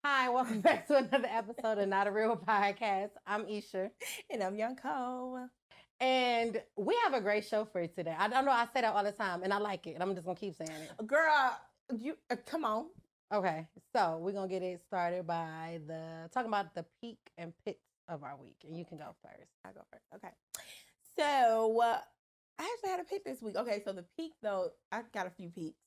Hi, welcome back to another episode of Not a Real Podcast. I'm Isha. And I'm Young Cole. And we have a great show for you today. I don't know, I say that all the time, and I like it. And I'm just going to keep saying it. Girl, you come on. Okay, so we're going to get it started by talking about the peak and pits of our week. And you can go first. I'll go first. Okay. So, I actually had a peak this week. Okay, so the peak, though, I got a few peaks.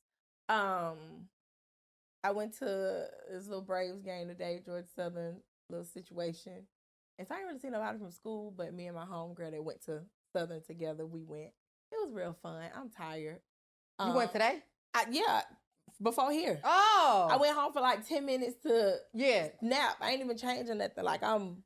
I went to this little Braves game today, Georgia Southern little situation. And so I didn't really see nobody from school, but me and my homegirl that went to Southern together, we went. It was real fun. I'm tired. You went today? Yeah, before here. Oh. I went home for like 10 minutes to nap. I ain't even changing nothing. Like I'm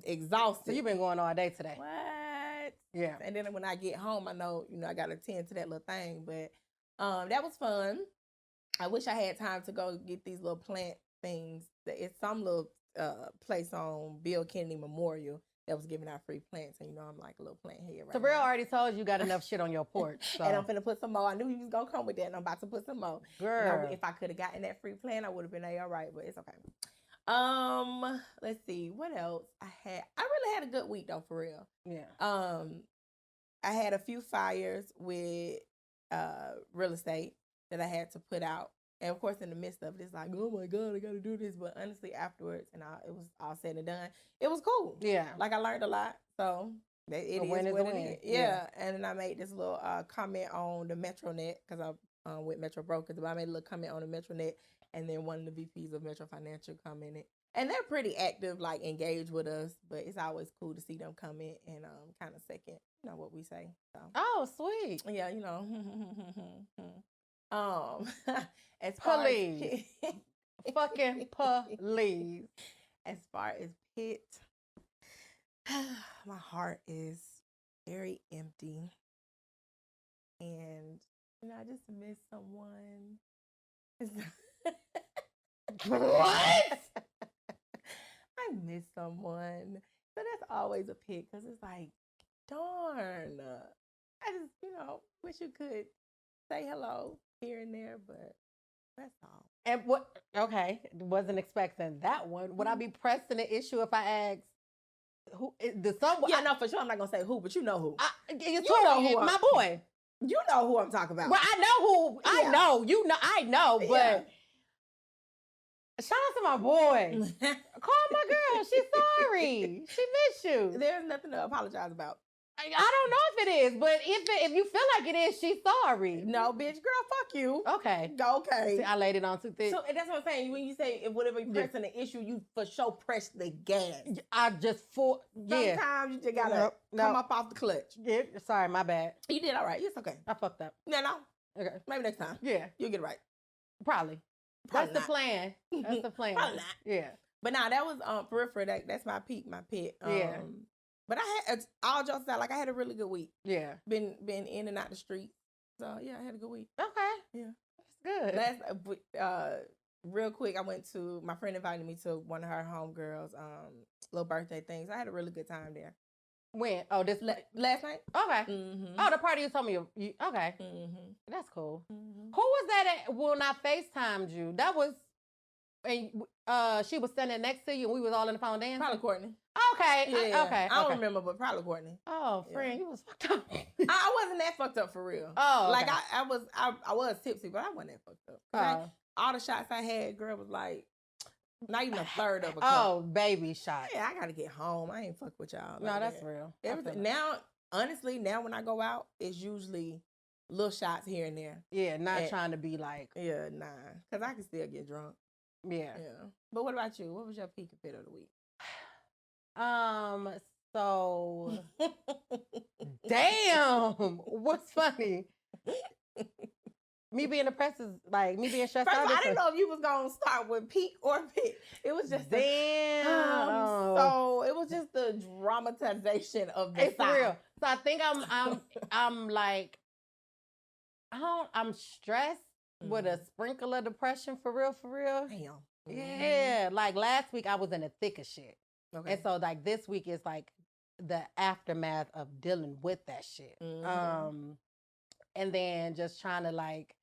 exhausted. So you've been going all day today. What? Yeah. And then when I get home, I know, I got to attend to that little thing. But that was fun. I wish I had time to go get these little plant things. It's some little place on Bill Kennedy Memorial that was giving out free plants. And, I'm like a little plant head right Terrell now. already told you got enough shit on your porch. So. And I'm finna put some more. I knew he was going to come with that, and I'm about to put some more. Girl. If I could have gotten that free plant, I would have been all right, but it's okay. Let's see. What else I really had a good week, though, for real. Yeah. I had a few fires with real estate that I had to put out. And, of course, in the midst of it, it's like, oh, my God, I got to do this. But honestly, afterwards, and it was all said and done, it was cool. Yeah. Like, I learned a lot. So, it is what it is. Yeah. And then I made this little comment on the MetroNet, because I'm with Metro Brokers. But I made a little comment on the MetroNet, and then one of the VPs of Metro Financial commented. And they're pretty active, like, engaged with us. But it's always cool to see them comment and kind of second, what we say. So. Oh, sweet. Yeah, as police. Fucking police. As far as pit, my heart is very empty. And, I just miss someone. What? I miss someone. So that's always a pit because it's like, darn. I just, wish you could say hello here and there, but that's all. And what? Okay, wasn't expecting that one. Would I be pressing the issue if I asked who? The someone? Yeah, no, for sure. I'm not gonna say who, but you know who. You know who? My boy. You know who I'm talking about. Well, I know who. Yeah. I know. You know. I know. But shout out to my boy. Call my girl. She's sorry. She missed you. There's nothing to apologize about. I don't know if it is, but if you feel like it is, she's sorry. No, bitch, girl, fuck you. Okay. Okay. See, I laid it on too thick. So that's what I'm saying. When you say whatever you press on the issue, you for sure press the gas. I just Sometimes you just gotta come up off the clutch. Yeah. Sorry, my bad. You did all right. It's okay. I fucked up. No. Okay. Maybe next time. Yeah. You'll get it right. Probably Probably that's the plan. That's the plan. Probably not. Yeah. But nah, that was peripheral. That's my peak, my pit. Yeah. But I had all jokes aside, like I had a really good week. Yeah. Been in and out the street. So yeah, I had a good week. Okay. Yeah. That's good. Real quick, my friend invited me to one of her homegirls' little birthday things. I had a really good time there. When? Oh, this last night. Okay. Mm-hmm. Oh, the party you told me. Okay. Mm-hmm. That's cool. Mm-hmm. Who was that? When I FaceTimed you, that was. And she was standing next to you, and we was all in the phone dancing. Probably Courtney. Okay. Yeah. Okay. I don't remember, but probably Courtney. Oh, friend, you was fucked up. I wasn't that fucked up for real. Oh, okay. Like I was tipsy, but I wasn't that fucked up. All the shots I had, girl was like not even a third of a cup. Oh, baby shot. Yeah, I gotta get home. I ain't fuck with y'all. No, that's real. Everything now, honestly, now when I go out, it's usually little shots here and there. Yeah, not trying to be like. Yeah, nah, because I can still get drunk. Yeah. But what about you? What was your peak and pit of the week? So damn. What's funny? Me being depressed is like me being stressed out. I didn't know if you was gonna start with peak or pit. It was just damn. So it was just the dramatization of the it's real. So I think I'm like I'm stressed with a sprinkle of depression for real. Damn. Yeah. Like last week I was in the thick of shit. Okay. And so like this week is like the aftermath of dealing with that shit. Mm-hmm. And then just trying to like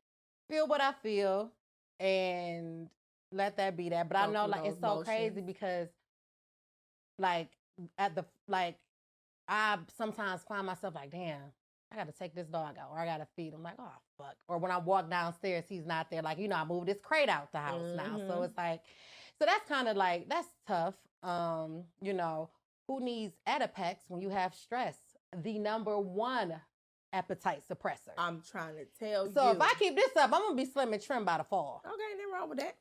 feel what I feel and let that be that. But I know like it's so crazy because like I sometimes find myself like, damn, I got to take this dog out or I got to feed him. Like, oh, fuck. Or when I walk downstairs, he's not there. Like, I moved this crate out the house now. So it's like, so that's kind of like, that's tough. Who needs Adipex when you have stress? The number one appetite suppressor. I'm trying to tell you. So if I keep this up, I'm going to be slim and trim by the fall. Okay, nothing wrong with that.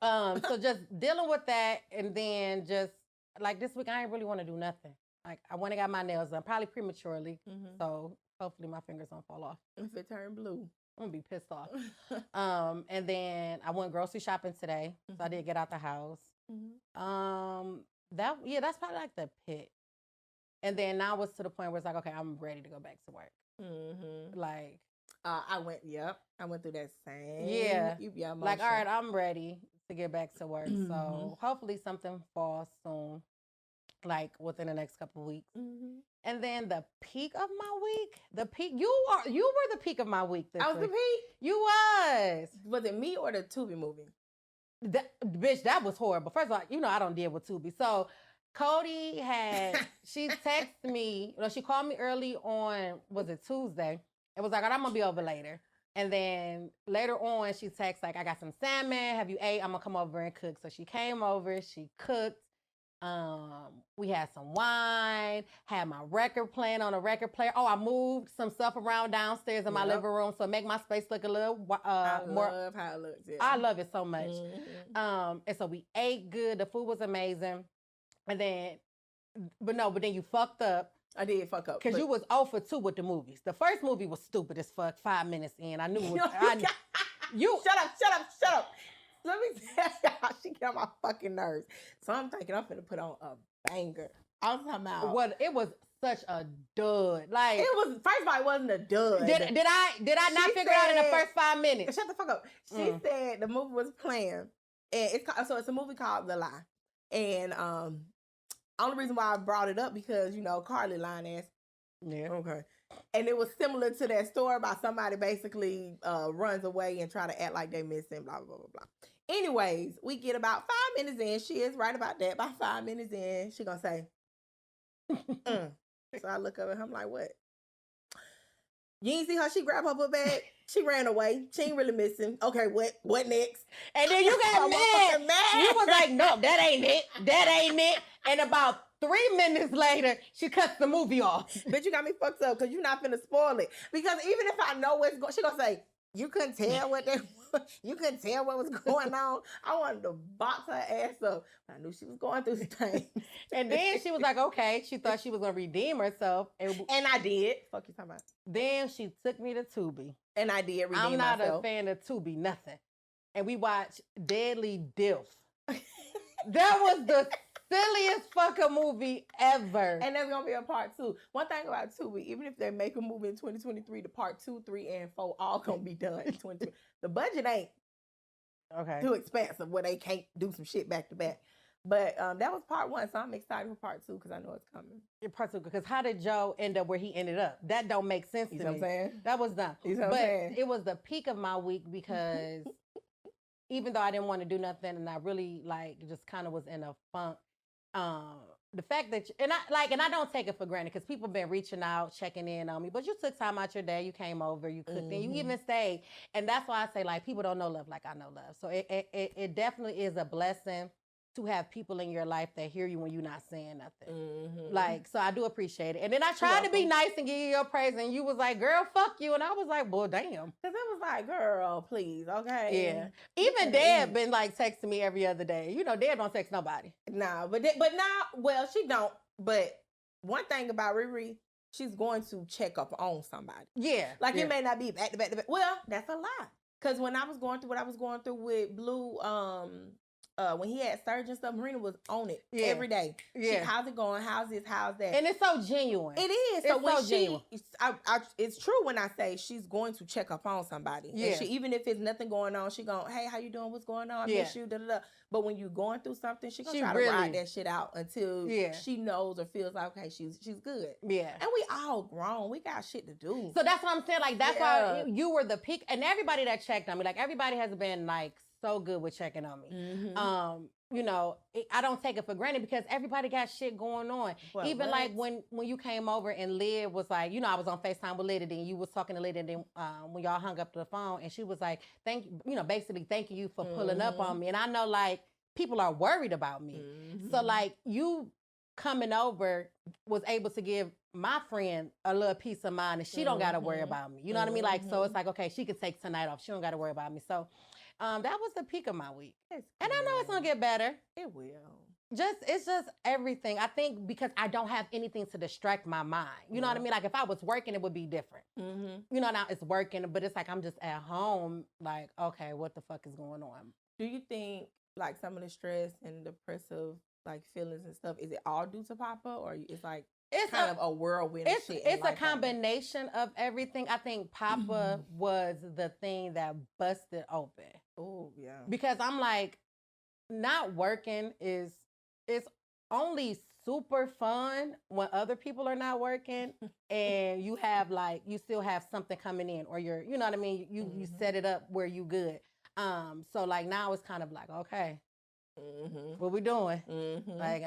So just dealing with that and then just, like this week, I ain't really want to do nothing. Like, I went and got my nails done, probably prematurely. So hopefully my fingers don't fall off. If it turned blue. I'm going to be pissed off. And then I went grocery shopping today. So I did get out the house. That's probably like the pit. And then now it's to the point where it's like, okay, I'm ready to go back to work. Like. I went through that same. Yeah. Like, all right, I'm ready to get back to work. So hopefully something falls soon. Like within the next couple of weeks. And then the peak of my week, you were the peak of my week this week. I was the peak? You was. Was it me or the Tubi movie? Bitch, that was horrible. First of all, I don't deal with Tubi. So Kodie she texted me, she called me early on, was it Tuesday? It was like, I'm going to be over later. And then later on, she texted like, I got some salmon. Have you ate? I'm going to come over and cook. So she came over, she cooked. We had some wine, had my record playing on a record player. Oh, I moved some stuff around downstairs in my living room so make my space look a little more. I love how it looks. Yeah. I love it so much. And so we ate good. The food was amazing. And then, but then you fucked up. I did fuck up. Because you was 0 for 2 with the movies. The first movie was stupid as fuck, 5 minutes in. I knew it was. Shut up. Let me tell y'all, she got my fucking nerves. So I'm thinking I'm finna put on a banger. I was talking about. Well, it was such a dud. Like it was. First of all, it wasn't a dud. Did I not figure out in the first 5 minutes? Shut the fuck up. She said the movie was playing, and it's a movie called The Lie. And only reason why I brought it up because Carly lying ass. Yeah. Okay. And it was similar to that story about somebody basically runs away and try to act like they missing, blah, blah, blah, blah. Anyways, we get about 5 minutes in. She is right about that. About 5 minutes in, she gonna say, So I look up at her, I'm like, what? You ain't see her? She grabbed her book bag. She ran away. She ain't really missing. Okay, what next? And then you got mad. You was like, no, that ain't it. And about 3 minutes later, she cuts the movie off. Bitch, you got me fucked up because you're not finna spoil it. Because even if I know what's going, she gonna say, you couldn't tell what was going on. I wanted to box her ass up. I knew she was going through things. And then she was like, okay. She thought she was gonna redeem herself. And I did. Fuck you talking about. Then she took me to Tubi. And I did redeem myself. I'm not a fan of Tubi, nothing. And we watched Deadly Dilf. That was the silliest fucking movie ever. And there's gonna be a part 2. One thing about Tubi, even if they make a movie in 2023, the part 2, 3, and 4 all gonna be done in 2023. The budget ain't too expensive where they can't do some shit back to back. But that was part 1, so I'm excited for part 2 because I know it's coming. Part 2, because how did Joe end up where he ended up? That don't make sense to me. You know what I'm saying? That was dumb. You know what I'm saying? It was the peak of my week because even though I didn't want to do nothing and I really just kind of was in a funk. The fact that and I don't take it for granted because people been reaching out, checking in on me. But you took time out your day, you came over, you cooked, and you even stayed. And that's why I say people don't know love like I know love. So it definitely is a blessing to have people in your life that hear you when you're not saying nothing. So I do appreciate it. And then I tried to be nice and give you your praise, and you was like, "Girl, fuck you," and I was like, "Well, damn." Because it was like, "Girl, please, okay." Yeah. Even Dad been texting me every other day. Dad don't text nobody. Nah, but now, well, she don't. But one thing about Riri, she's going to check up on somebody. Yeah. It may not be back to back to back. Well, that's a lie. Because when I was going through what I was going through with Blue, when he had surgery and stuff, Marina was on it every day. Yeah. How's it going? How's this? How's that? And it's so genuine. It is. It's so genuine. It's true when I say she's going to check up on somebody. Yeah. And even if it's nothing going on, she going, hey, how you doing? What's going on? I miss you. Da, da, da. But when you're going through something, she gonna try to ride that shit out until she knows or feels like, okay, she's good. Yeah. And we all grown. We got shit to do. So that's what I'm saying. That's why you were the peak. And everybody that checked on me, everybody has been so good with checking on me. Mm-hmm. You know, I don't take it for granted because everybody got shit going on. Even like when you came over and Lyd was like, you know, I was on FaceTime with Lyd and then you was talking to Lyd and then when y'all hung up the phone and she was like, basically thanking you for pulling up on me. And I know like people are worried about me. So like you coming over was able to give my friend a little peace of mind and she don't got to worry about me. You know what I mean? Like, so it's like, okay, she can take tonight off. She don't got to worry about me. So that was the peak of my week. And I know it's going to get better. It will. It's just everything. I think because I don't have anything to distract my mind. You know what I mean? Like if I was working, it would be different. You know, now it's working, but it's like I'm just at home like, okay, what the fuck is going on? Do you think like some of the stress and depressive like feelings and stuff, is it all due to Papa or it's like it's kind of a whirlwind of shit? It's a combination of everything. I think Papa was the thing that busted open. Oh, yeah. Because I'm like, not working it's only super fun when other people are not working and you have like, you still have something coming in or you're, you know what I mean? You set it up where you good. So like now it's kind of like, okay, what we doing? Like,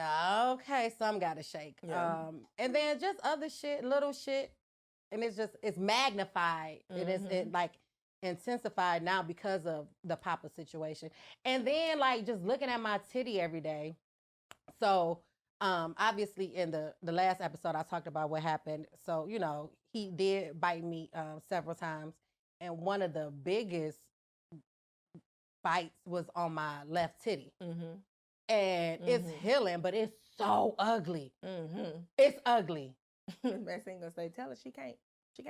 okay, some gotta shake. Yeah. And then just other shit, little shit. And it's magnified. It like intensified now because of the Papa situation. And then like just looking at my titty every day. So obviously in the last episode I talked about what happened. So, you know, he did bite me several times. And one of the biggest bites was on my left titty. And it's healing, but it's so ugly. It's ugly. Best thing gonna say, tell her she can't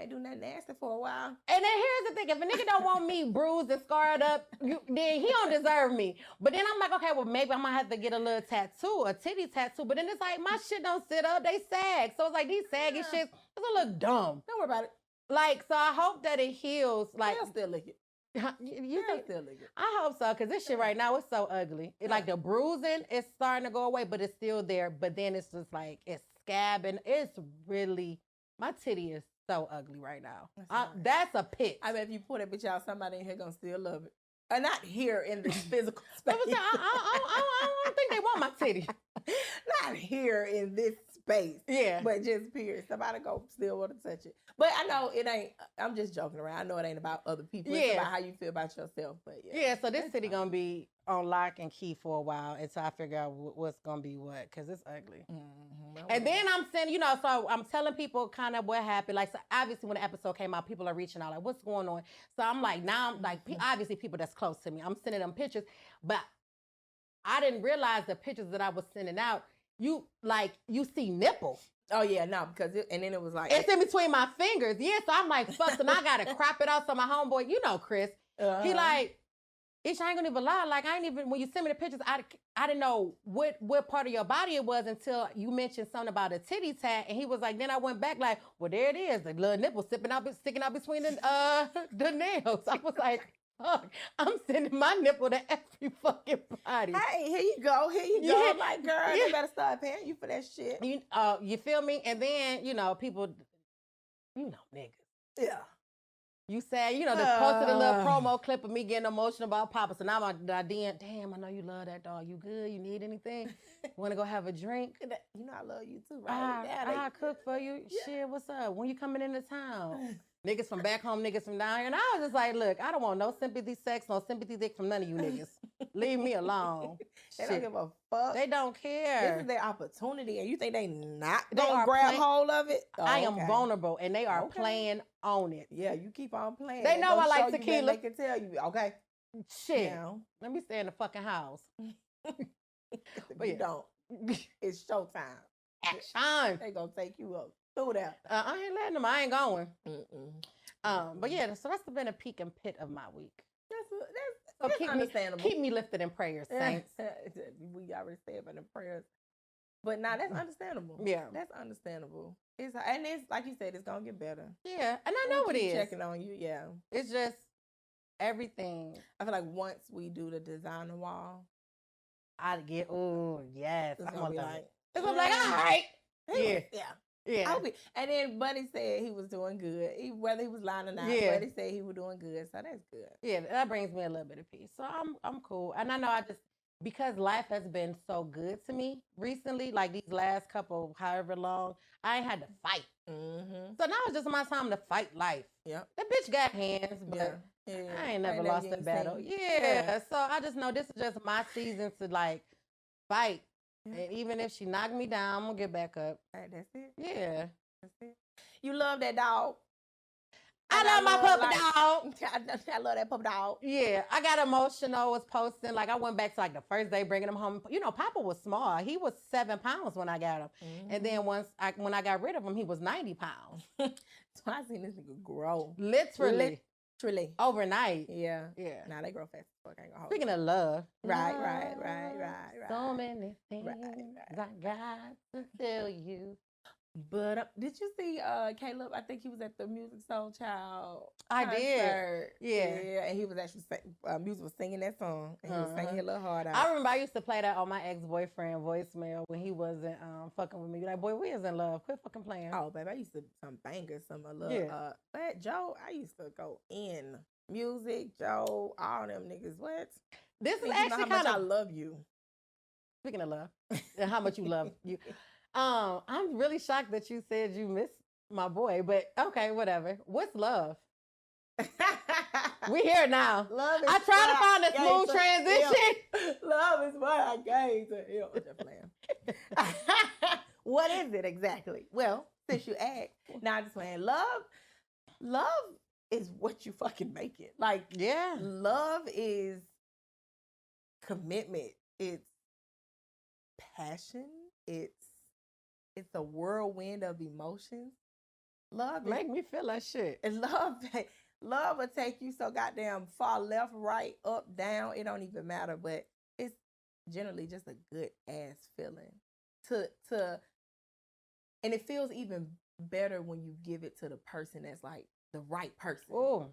do nothing nasty for a while. And then here's the thing: if a nigga don't want me bruised and scarred up, then he don't deserve me. But then I'm like, okay, well maybe I'm gonna have to get a little tattoo, a titty tattoo. But then it's like my shit don't sit up; they sag. So it's like these saggy shits, it's gonna look dumb. Don't worry about it. Like, so I hope that it heals. Like, I'll still lick it. You can still lick it. I hope so, because this shit right now is so ugly. It, like the bruising is starting to go away, but it's still there. But then it's just like it's scabbing. It's really, my titty is so ugly right now. That's a pit. I mean, if you pull that bitch out, somebody in here gonna still love it. Not here in the physical space. I don't think they want my titty. Not here in this space. Yeah. But just period. Somebody go still want to touch it. But I know it ain't, I'm just joking around. I know it ain't about other people. It's about how you feel about yourself. But yeah, so this titty gonna be on lock and key for a while until I figure out what's gonna be what, because it's ugly. And then I'm saying, you know, so I'm telling people kind of what happened. Like, so obviously when the episode came out, people are reaching out like, what's going on? So I'm like, now I'm like, obviously people that's close to me, I'm sending them pictures, but I didn't realize the pictures that I was sending out, you see nipples. Oh yeah, no, because and then it was like it's in between my fingers. Yeah, so I'm like, fuck, and I gotta crop it out. So my homeboy, you know, Chris, he like, Isha, I ain't gonna even lie. Like, I ain't even, when you send me the pictures, I didn't know what part of your body it was until you mentioned something about a titty tat, and he was like, then I went back like, well, there it is, the little nipple sticking out between the nails. I was like, fuck, I'm sending my nipple to every fucking body. Hey, here you go. I'm like, girl, they better start paying you for that shit. You feel me? And then, you know, people, you know, niggas. Yeah. You said, you know, they posted a little promo clip of me getting emotional about Papa. So now my DM, damn, I know you love that dog. You good? You need anything? Want to go have a drink? You know I love you too, right? I cook for you. Yeah. Shit, what's up? When you coming into town? Niggas from back home, niggas from down here. And I was just like, look, I don't want no sympathy sex, no sympathy dick from none of you niggas. Leave me alone. They don't give a fuck. They don't care. This is their opportunity, and you think they not gonna grab hold of it? Oh, I am vulnerable, and they are playing on it. Yeah, you keep on playing. They know I like tequila. They can tell you, okay. Shit. Let me stay in the fucking house. But you don't. It's showtime. Action. They gonna take you up through that. I ain't letting them. I ain't going. But yeah, so that's been a peak and pit of my week. That's understandable. Keep me lifted in prayers, saints. We already said about the prayers. But nah, that's understandable. Yeah. That's understandable. It's like you said, it's gonna get better. Yeah. And I know it is. Checking on you, yeah. It's just everything. I feel like once we do the designer wall, I'd get, oh yes. It's gonna be like, all right. Yeah. Yeah. And then Buddy said he was doing good. Whether he was lying or not, Buddy said he was doing good. So that's good. Yeah, that brings me a little bit of peace. So I'm cool. And I know because life has been so good to me recently, like these last couple, however long, I ain't had to fight. Mm-hmm. So now it's just my time to fight life. Yeah. That bitch got hands, but I ain't never lost a battle. Yeah. So I just know this is just my season to like fight. Yeah. And even if she knocked me down, I'm gonna get back up. All right, that's it. Yeah. That's it. You love that dog. I love my puppy dog. I love that puppy dog. Yeah, I got emotional, was posting. Like, I went back to, like, the first day bringing him home. You know, Papa was small. He was 7 pounds when I got him. Mm-hmm. And then when I got rid of him, he was 90 pounds. So I seen this nigga grow. Literally. Overnight. Yeah. Now they grow fast. Speaking of love. Right. So many things I got to tell you. But did you see Caleb? I think he was at the Music Soul Child concert. Did. Yeah. And he was actually Music was singing that song, and he was singing a little hard out. I remember I used to play that on my ex-boyfriend voicemail when he wasn't fucking with me. Like, boy, we is in love. Quit fucking playing. Oh, baby, I used to some bangers, but Joe, I used to go in Music, Joe, all them niggas. What? This is actually how much I love you. Speaking of love, and how much you love you. I'm really shocked that you said you miss my boy, but okay, whatever. What's love? We here now. Love is I try to find a smooth transition. Love is what I gave to him. Just playing. What is it exactly? Well, since you asked, now I'm just playing. Love is what you fucking make it. Like, yeah. Love is commitment. It's passion. It's a whirlwind of emotions. Love make me feel like shit. And love will take you so goddamn far left, right, up, down. It don't even matter. But it's generally just a good ass feeling. And it feels even better when you give it to the person that's like the right person. Ooh.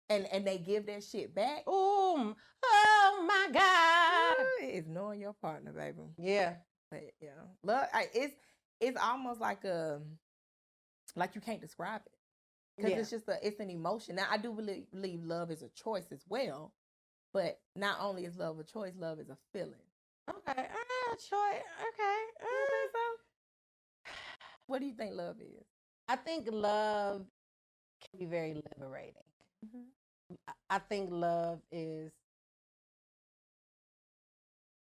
And they give that shit back. Ooh. Oh my God. It's knowing your partner, baby. Yeah. But yeah. Love it's almost like you can't describe it. Because it's an emotion. Now I do believe love is a choice as well. But not only is love a choice, love is a feeling. Okay. Choice. Okay. So, what do you think love is? I think love can be very liberating. Mm-hmm. I think love is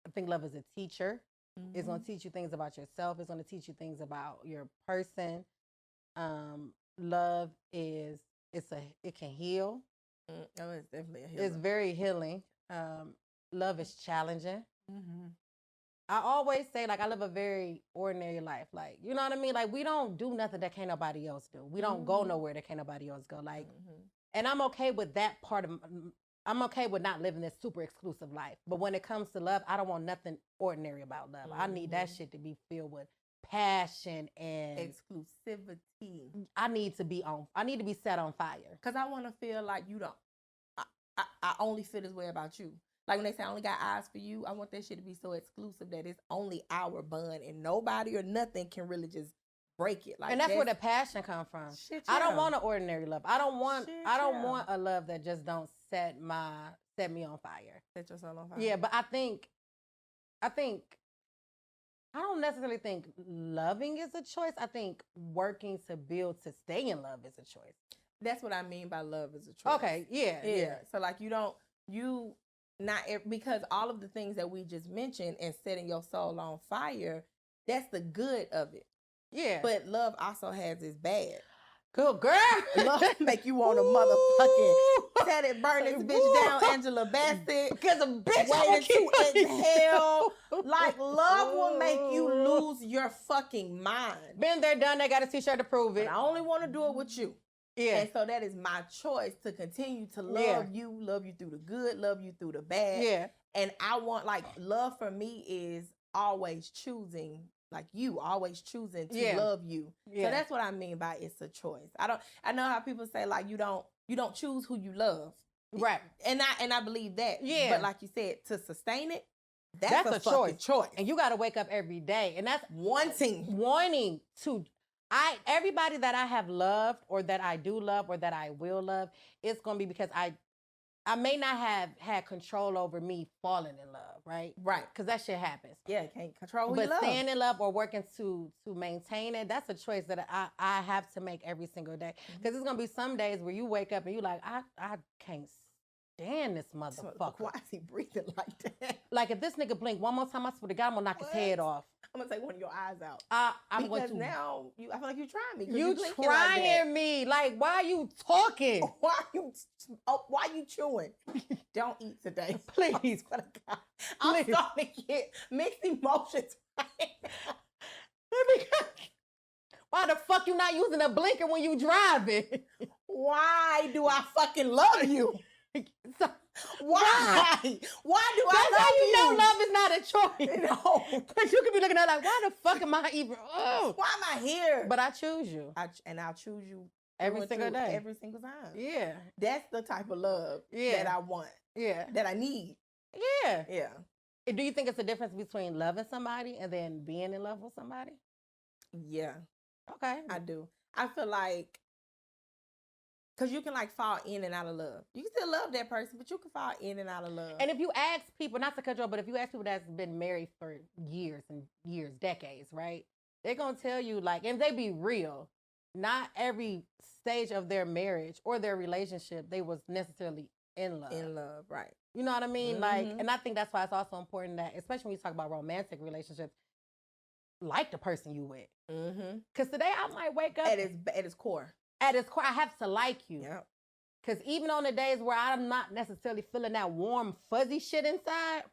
a teacher. Mm-hmm. It's going to teach you things about yourself. It's going to teach you things about your person. Love it can heal. Oh, it's definitely a healing. It's very healing. Love is challenging. Mm-hmm. I always say, like, I live a very ordinary life. Like, you know what I mean? Like, we don't do nothing that can't nobody else do. We don't go nowhere that can't nobody else go. Like, and I'm okay with that part of I'm okay with not living this super exclusive life. But when it comes to love, I don't want nothing ordinary about love. I need that shit to be filled with passion and exclusivity. I need to be set on fire. Because I want to feel like you don't, I only feel this way about you. Like when they say I only got eyes for you, I want that shit to be so exclusive that it's only our bond and nobody or nothing can really just break it. Like, and that's where the passion comes from. Shit, I don't want an ordinary love. I don't want a love that just don't set me on fire. Set yourself on fire. Yeah, but I don't necessarily think loving is a choice. I think working to build to stay in love is a choice. That's what I mean by love is a choice. Okay, yeah. So like because all of the things that we just mentioned and setting your soul on fire, that's the good of it. Yeah. But love also has its bad. Good girl. Love make you want to motherfucking set it, burn this bitch down, Angela Bassett. Because a bitch waiting to exhale. Like, love will make you lose your fucking mind. Been there, done that, got a t-shirt to prove it. But I only want to do it with you. Yeah. And so that is my choice to continue to love you through the good, love you through the bad. Yeah. And I want, like, love for me is always choosing, like you, always choosing to love you. Yeah. So that's what I mean by it's a choice. I know how people say, like, you don't choose who you love. Right. And I believe that. Yeah. But like you said, to sustain it, that's a choice. And you got to wake up every day. And that's wanting to. everybody that I have loved or that I do love or that I will love, it's gonna be because I may not have had control over me falling in love, right? Right. Because that shit happens. Yeah, can't control who but you love. staying in love or working to maintain it, that's a choice that I have to make every single day. Because there's gonna be some days where you wake up and you like, I can't stand this motherfucker. Why is he breathing like that? Like if this nigga blink one more time, I swear to God, I'm gonna knock his head off. I'm gonna take one of your eyes out. I'm because going to. Now I feel like you're trying me. You trying like me? Like why are you talking? Why you chewing? Don't eat today, please. I'm starting to get mixed emotions. Why the fuck you not using a blinker when you driving? Why do I fucking love you? Why? Why do I love you? That's how you know love is not a choice. No. Because you could be looking at it like, why the fuck am I even... Oh. Why am I here? But I choose you. I'll choose you every single day. Every single time. Yeah. That's the type of love that I want. Yeah. That I need. Yeah. Yeah. Do you think it's a difference between loving somebody and then being in love with somebody? Yeah. Okay. I do. I feel like, because you can like fall in and out of love. You can still love that person, but you can fall in and out of love. And if you ask people, not to cut you off, but if you ask people that's been married for years and years, decades, right? They're going to tell you like, and they be real, not every stage of their marriage or their relationship, they was necessarily in love. In love, right. You know what I mean? Like, and I think that's why it's also important that, especially when you talk about romantic relationships, like the person you with. Because today I might wake up. At its core. At its core, I have to like you. Yeah. Because even on the days where I'm not necessarily feeling that warm, fuzzy shit inside,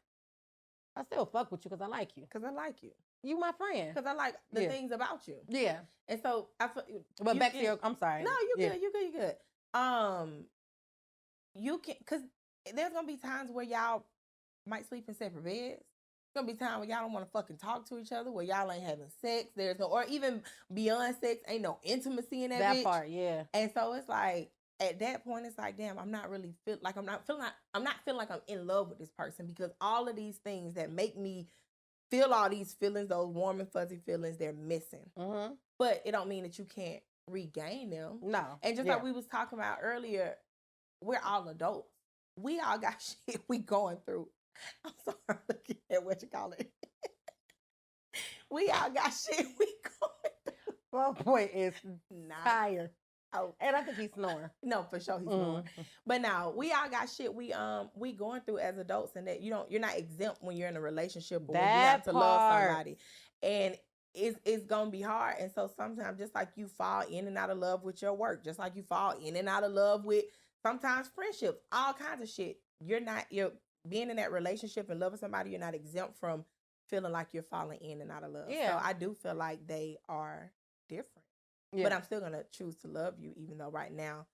I still fuck with you because I like you. Because I like you. You my friend. Because I like the things about you. Yeah. And so I feel. But back to your, I'm sorry. No, you good. You good. You can, because there's gonna be times where y'all might sleep in separate beds. There's gonna be times where y'all don't want to fucking talk to each other, where y'all ain't having sex. There's no, or even beyond sex, ain't no intimacy in that bitch. Part, yeah. And so it's like at that point, it's like, damn, I'm not feeling like I'm in love with this person, because all of these things that make me feel all these feelings, those warm and fuzzy feelings, they're missing. But it don't mean that you can't regain them. No. And just like we was talking about earlier, we're all adults. We all got shit we going through. I'm sorry, looking at what you call it. We all got shit we going through. My boy is tired. Oh, and I think he's snoring. No, for sure he's snoring. But now we all got shit we going through as adults, and that you're not exempt when you're in a relationship or when you have to love somebody. And it's gonna be hard. And so sometimes, just like you fall in and out of love with your work, just like you fall in and out of love with sometimes friendships, all kinds of shit. You're being in that relationship and loving somebody, you're not exempt from feeling like you're falling in and out of love. Yeah. So I do feel like they are different. Yeah. But I'm still gonna choose to love you, even though right now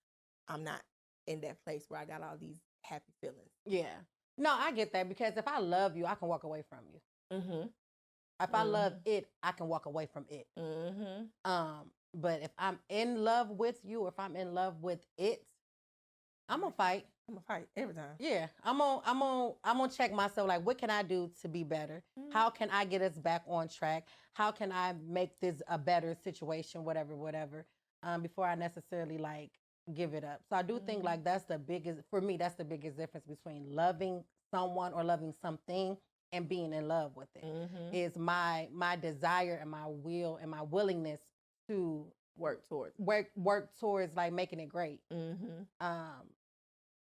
I'm not in that place where I got all these happy feelings. Yeah. No, I get that, because if I love you, I can walk away from you. If I love it, I can walk away from it. But if I'm in love with you, or if I'm in love with it, I'm gonna fight. I'm gonna fight every time. Yeah, I'm gonna check myself. Like, what can I do to be better? How can I get us back on track? How can I make this a better situation? Whatever. Before I necessarily like give it up. So I do think like that's the biggest difference between loving someone or loving something and being in love with it. Is my desire and my will and my willingness to work towards like making it great.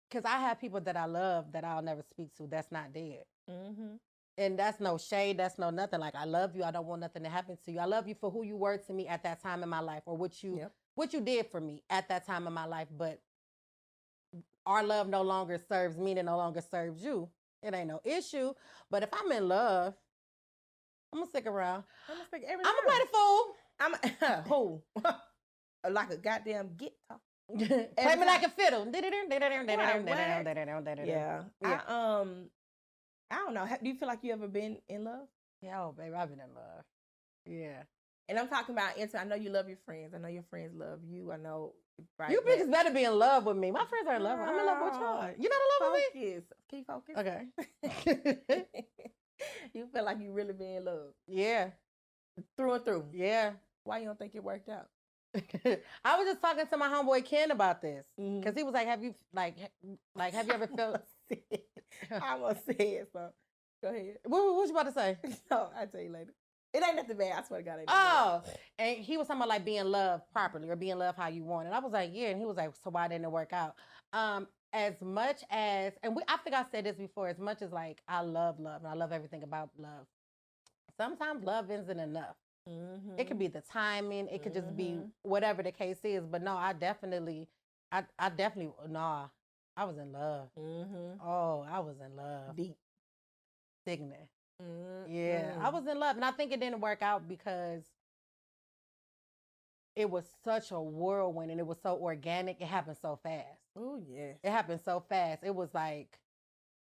Because I have people that I love that I'll never speak to that's not dead. And that's no shade, that's no nothing. Like, I love you, I don't want nothing to happen to you. I love you for who you were to me at that time in my life, or what you did for me at that time in my life. But our love no longer serves me, and it no longer serves you. It ain't no issue. But if I'm in love, I'm gonna stick around. I'm gonna stick every time. I'm gonna play the fool. Who? Like a goddamn guitar. Play me like a fiddle. Yeah. I don't know. Do you feel like you ever been in love? Yeah, oh, baby, I've been in love. Yeah. And I'm talking about I know you love your friends. I know your friends love you. I know. Right, you bitches better be in love with me. My friends are in love. I'm in love with y'all. You not in love with me? Can you focus? Okay. You feel like you really be in love. Yeah. Through and through. Yeah. Why you don't think it worked out? I was just talking to my homeboy Ken about this because he was like, "Have you have you ever felt?" I'm gonna say it, so go ahead. What you about to say? No, I'll tell you later. It ain't nothing bad. I swear to God, it ain't bad. And he was talking about like being loved properly or being loved how you want. And I was like, yeah. And he was like, so why didn't it work out? As much as, and I think I said this before, as much as like I love and I love everything about love. Sometimes love isn't enough. Mm-hmm. It could be the timing. It could just be whatever the case is. But no, I definitely, I was in love. Mm-hmm. Oh, I was in love. Deep. Sickening. Mm-hmm. Yeah, I was in love. And I think it didn't work out because it was such a whirlwind and it was so organic. It happened so fast. Oh, yeah. It happened so fast. It was like,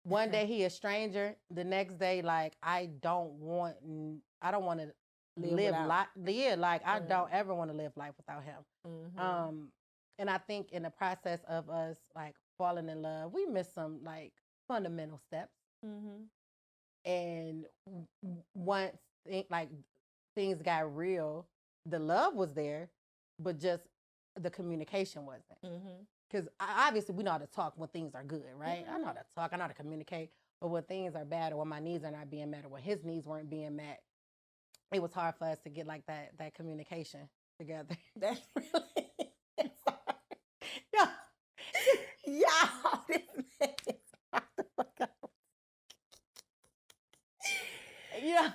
one day he a stranger. The next day, like, I don't want to live life. Yeah, like I don't ever want to live life without him. Mm-hmm. And I think in the process of us like falling in love, we missed some like fundamental steps. Mm-hmm. And once things got real, the love was there, but just the communication wasn't. Because obviously we know how to talk when things are good, right? Mm-hmm. I know how to talk, I know how to communicate. But when things are bad or when my needs are not being met or when his needs weren't being met, it was hard for us to get like that communication together. That's really yeah. This man is the fuck out. Yeah.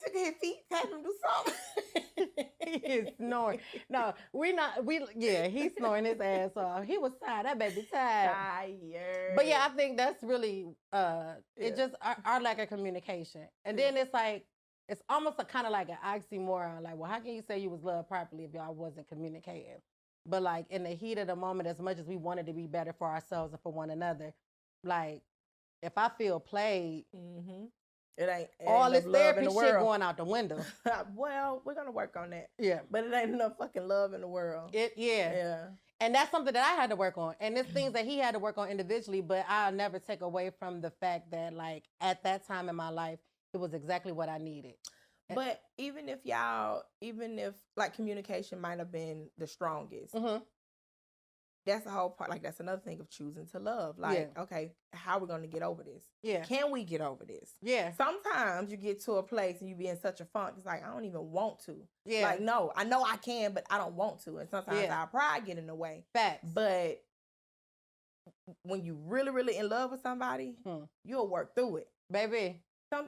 Took his feet, had him do something. He is snoring. No, he's snoring his ass off. He was tired. That baby tired. But yeah, I think that's really it's just our lack of communication. And then it's like it's almost kind of like an oxymoron. Like, well, how can you say you was loved properly if y'all wasn't communicating? But like in the heat of the moment, as much as we wanted to be better for ourselves and for one another, like if I feel played, it ain't all this therapy shit going out the window. Well, we're gonna work on that. Yeah, but it ain't enough fucking love in the world. Yeah. And that's something that I had to work on. And it's things that he had to work on individually, but I'll never take away from the fact that like at that time in my life, it was exactly what I needed. But even if like communication might have been the strongest, that's the whole part. Like that's another thing of choosing to love. Like, okay, how are we going to get over this? Yeah. Can we get over this? Yeah. Sometimes you get to a place and you be in such a funk. It's like, I don't even want to. Yeah. Like, no, I know I can, but I don't want to. And sometimes our pride get in the way. Facts. But when you really, really in love with somebody, you'll work through it. Baby.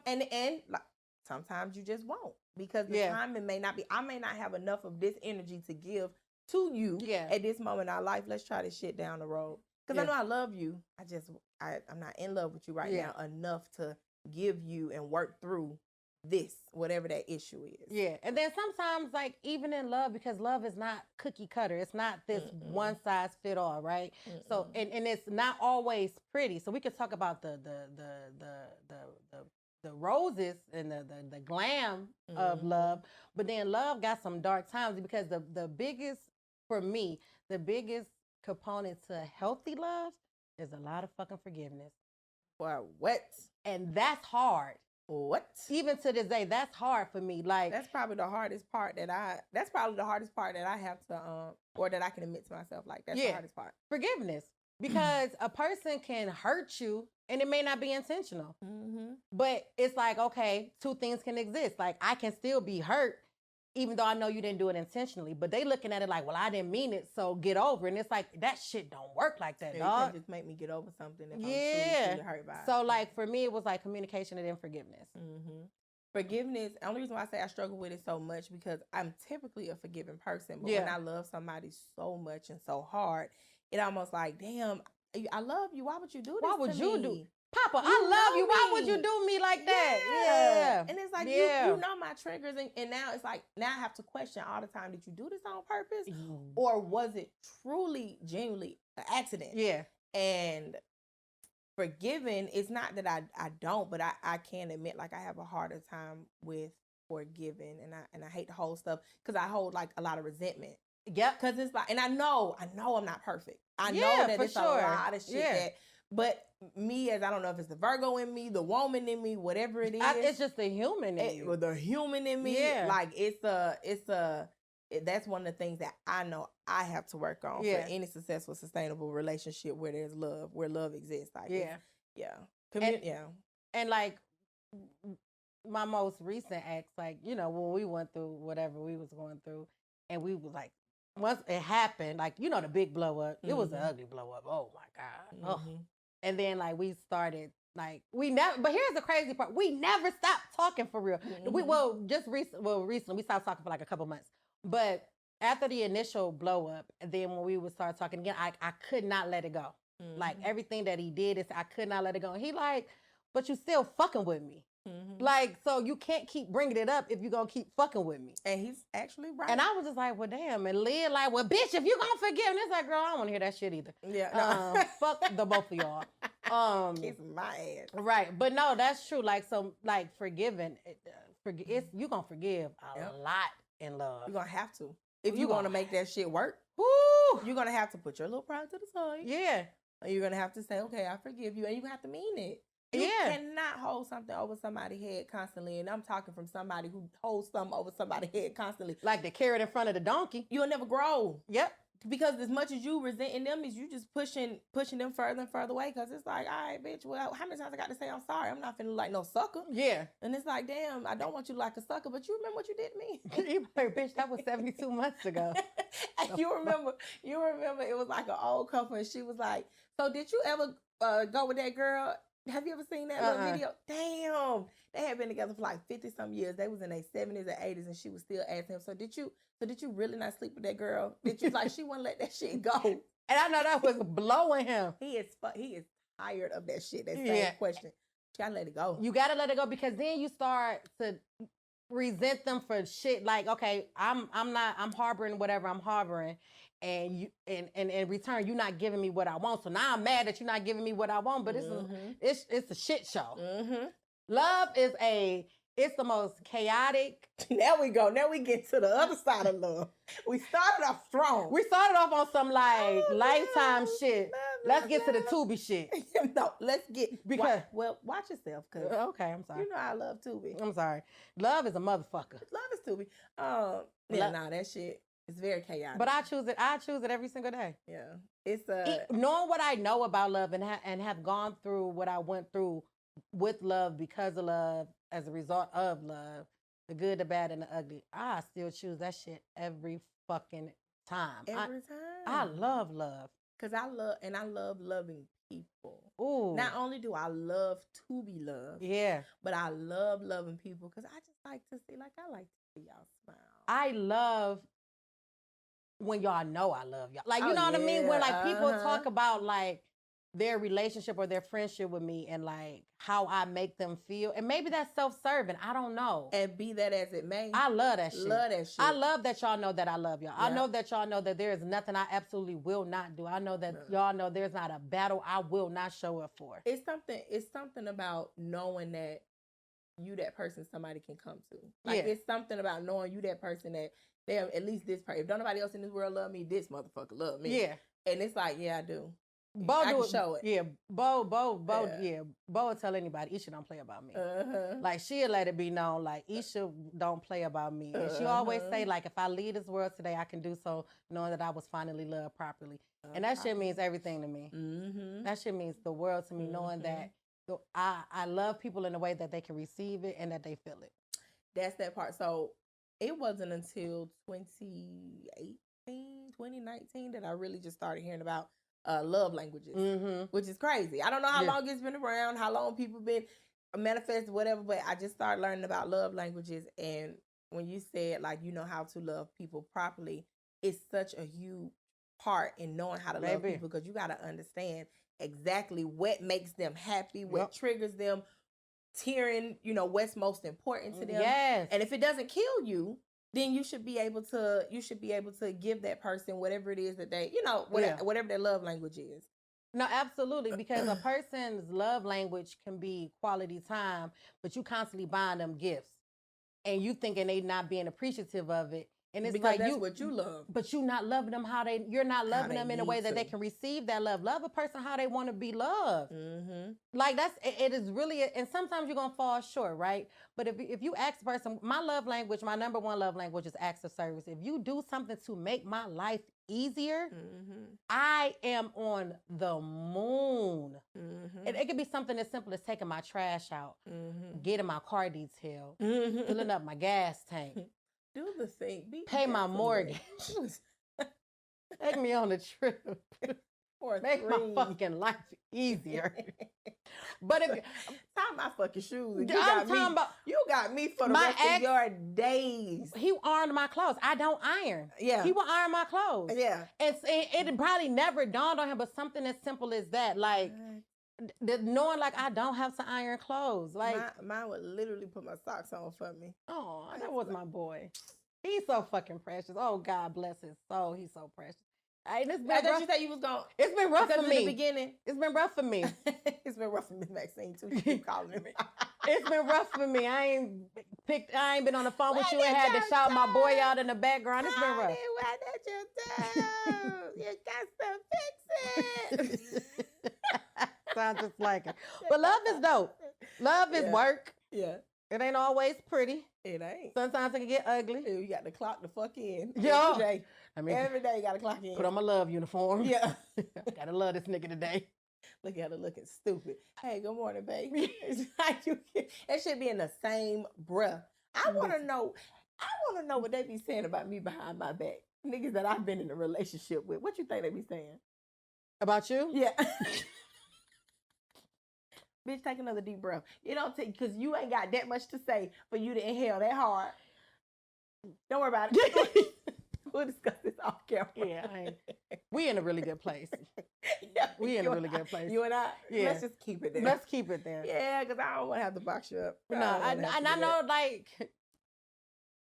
And like, sometimes you just won't because the timing may not be. I may not have enough of this energy to give to you at this moment in our life. Let's try this shit down the road. Because I know I love you. I'm not in love with you right now enough to give you and work through this, whatever that issue is. Yeah. And then sometimes like even in love, because love is not cookie cutter. It's not this one size fit all, right? So and it's not always pretty. So we could talk about the roses and the glam of love, but then love got some dark times because the biggest, for me, the biggest component to healthy love is a lot of fucking forgiveness. Well, what? And that's hard. What? Even to this day, that's hard for me. Like that's probably the hardest part that I have to or that I can admit to myself. Like that's the hardest part. Forgiveness. Because a person can hurt you and it may not be intentional. But it's like, okay, two things can exist. Like I can still be hurt even though I know you didn't do it intentionally. But they looking at it like, well, I didn't mean it, so get over it. And it's like, that shit don't work like that, dog. You can't just make me get over something if I'm truly hurt by it. So like for me, it was like communication and then forgiveness. Forgiveness, the only reason why I say I struggle with it so much because I'm typically a forgiving person. But when I love somebody so much and so hard, it almost like, damn, I love you. Why would you do this? Why would you do? Papa, I love you. Why would you do me like that? Yeah. And it's like, you know my triggers. And now it's like, now I have to question all the time, did you do this on purpose? Or was it truly, genuinely an accident? Yeah. And forgiving, it's not that I don't, but I can admit like I have a harder time with forgiving. And I hate the whole stuff because I hold like a lot of resentment. Yep. Because it's like, and I know I'm not perfect. I know that it's a lot of shit that But me, as I don't know if it's the Virgo in me, the woman in me, whatever it is. It's just the human in you. The human in me. Yeah. Like that's one of the things that I know I have to work on for any successful, sustainable relationship where there's love, where love exists. Like, and like my most recent ex, like, you know, when we went through whatever we was going through, and we was like, once it happened, like, you know, the big blow up, it was an ugly blow up. Oh my God. Oh. And then like we started, like, but here's the crazy part. We never stopped talking for real. Recently we stopped talking for like a couple months. But after the initial blow up, and then when we would start talking again, I could not let it go. Like everything that he did, I could not let it go. And he like, but you still fucking with me. Like, so you can't keep bringing it up if you're going to keep fucking with me. And he's actually right. And I was just like, well, damn. And Leah like, well, bitch, if you going to forgive. And it's like, girl, I don't want to hear that shit either. Yeah. Fuck the both of y'all. Kiss my ass. Right. But no, that's true. Like, so, like, forgiving, you're going to forgive a lot in love. You're going to have to. If you want to make that shit work, you're going to have to put your little pride to the side. Yeah. And you're going to have to say, okay, I forgive you. And you have to mean it. You cannot hold something over somebody's head constantly. And I'm talking from somebody who holds something over somebody's head constantly. Like the carrot in front of the donkey. You'll never grow. Yep. Because as much as you resenting them, is you just pushing them further and further away. Because it's like, all right, bitch, well, how many times I got to say I'm sorry? I'm not finna like no sucker. Yeah. And it's like, damn, I don't want you to like a sucker, but you remember what you did to me. You like, bitch, that was 72 months ago. And you remember it was like an old couple, and she was like, so did you ever go with that girl? Have you ever seen that little video? Damn. They had been together for like 50-some years. They was in their 70s and 80s, and she was still asking him, so did you really not sleep with that girl? Did you like, she wouldn't let that shit go? And I know that was blowing him. He is tired of that shit. That same question. You gotta let it go. You gotta let it go, because then you start to resent them for shit. Like, okay, I'm harboring whatever I'm harboring. And you and in return, you're not giving me what I want. So now I'm mad that you're not giving me what I want. But it's a shit show. Love is it's the most chaotic. There we go. Now we get to the other side of love. We started off strong. We started off on some like Lifetime shit. Let's get to the Tubi shit. No, let's get because watch yourself. Cause okay, I'm sorry. You know I love Tubi. I'm sorry. Love is a motherfucker. Love is Tubi. That shit. It's very chaotic. But I choose it every single day. Yeah. It's knowing what I know about love and have gone through what I went through with love, because of love, as a result of love, the good, the bad, and the ugly. I still choose that shit every fucking time. Every time. I love love. Because I love loving people. Ooh. Not only do I love to be loved. Yeah. But I love loving people because I just like to see, like, I like to see y'all smile. I love when y'all know I love y'all. Like, you know what I mean? When, like, people talk about, like, their relationship or their friendship with me and, like, how I make them feel. And maybe that's self-serving. I don't know. And be that as it may. I love that shit. Love that shit. I love that y'all know that I love y'all. Yeah. I know that y'all know that there is nothing I absolutely will not do. I know that y'all know there's not a battle I will not show up for. It's something about knowing that you that person somebody can come to. Like, it's something about knowing you that person that damn, at least this person. If don't nobody else in this world love me, this motherfucker love me. Yeah. And it's like, yeah, I do. Bo I can show it. Yeah, Bo will tell anybody, Isha don't play about me. Like, she'll let it be known, like, Isha don't play about me. And she always say, like, if I leave this world today, I can do so knowing that I was finally loved properly. And that shit means everything to me. That shit means the world to me, knowing that I love people in a way that they can receive it and that they feel it. That's that part. So it wasn't until 2018, 2019 that I really just started hearing about love languages, which is crazy. I don't know how long it's been around, how long people been manifested, whatever, but I just started learning about love languages. And when you said, like, you know how to love people properly, it's such a huge part in knowing how to love people, because you got to understand exactly what makes them happy, what triggers them, tearing, you know, what's most important to them. Yes. And if it doesn't kill you, then you should be able to give that person whatever it is that they, you know, whatever their love language is. No, absolutely. Because a person's love language can be quality time, but you constantly buying them gifts and you thinking they not being appreciative of it. And it's because like that's what you love. But you're not loving them you're not loving them in a way that they can receive that love. Love a person how they want to be loved. Mm-hmm. Like it is really, and sometimes you're going to fall short, right? But if you ask a person, my love language, my number one love language is acts of service. If you do something to make my life easier, I am on the moon. And it could be something as simple as taking my trash out, getting my car detailed, filling up my gas tank. Do the thing. Pay my mortgage. Take me on a trip. Make my fucking life easier. But if tie my fucking shoes, and you got me for the rest of your days. He ironed my clothes. I don't iron. Yeah, he will iron my clothes. Yeah, and it probably never dawned on him, but something as simple as that, like knowing like I don't have to iron clothes. Like mine would literally put my socks on for me. Oh, that was my boy. He's so fucking precious. Oh, God bless his soul. He's so precious. I thought you said you was going. It's been rough for me. In the beginning. It's been rough for me. It's been rough for Miss Maxine too. She keep calling me. It's been rough for me. I ain't been on the phone with you and had to shout my boy out in the background. It's been rough. Why did you do? You got to fix it. Sounds just like it. But love is dope. Love is work. Yeah. It ain't always pretty. It ain't. Sometimes it can get ugly. You got to clock the fuck in. Yo. Every day. Every day you got to clock in. Put on my love uniform. Yeah. Gotta love this nigga today. Look at her looking stupid. Hey, good morning, baby. That should be in the same breath. I want to know what they be saying about me behind my back. Niggas that I've been in a relationship with. What you think they be saying? About you? Yeah. Bitch, take another deep breath. You don't take, because you ain't got that much to say for you to inhale that hard. Don't worry about it. We'll discuss this off camera. Yeah, we in a really good place. Yeah, we in a really good place. You and I. Yeah. Let's just keep it there. Let's keep it there. Yeah, because I don't want to have to box you up. No, I know, like,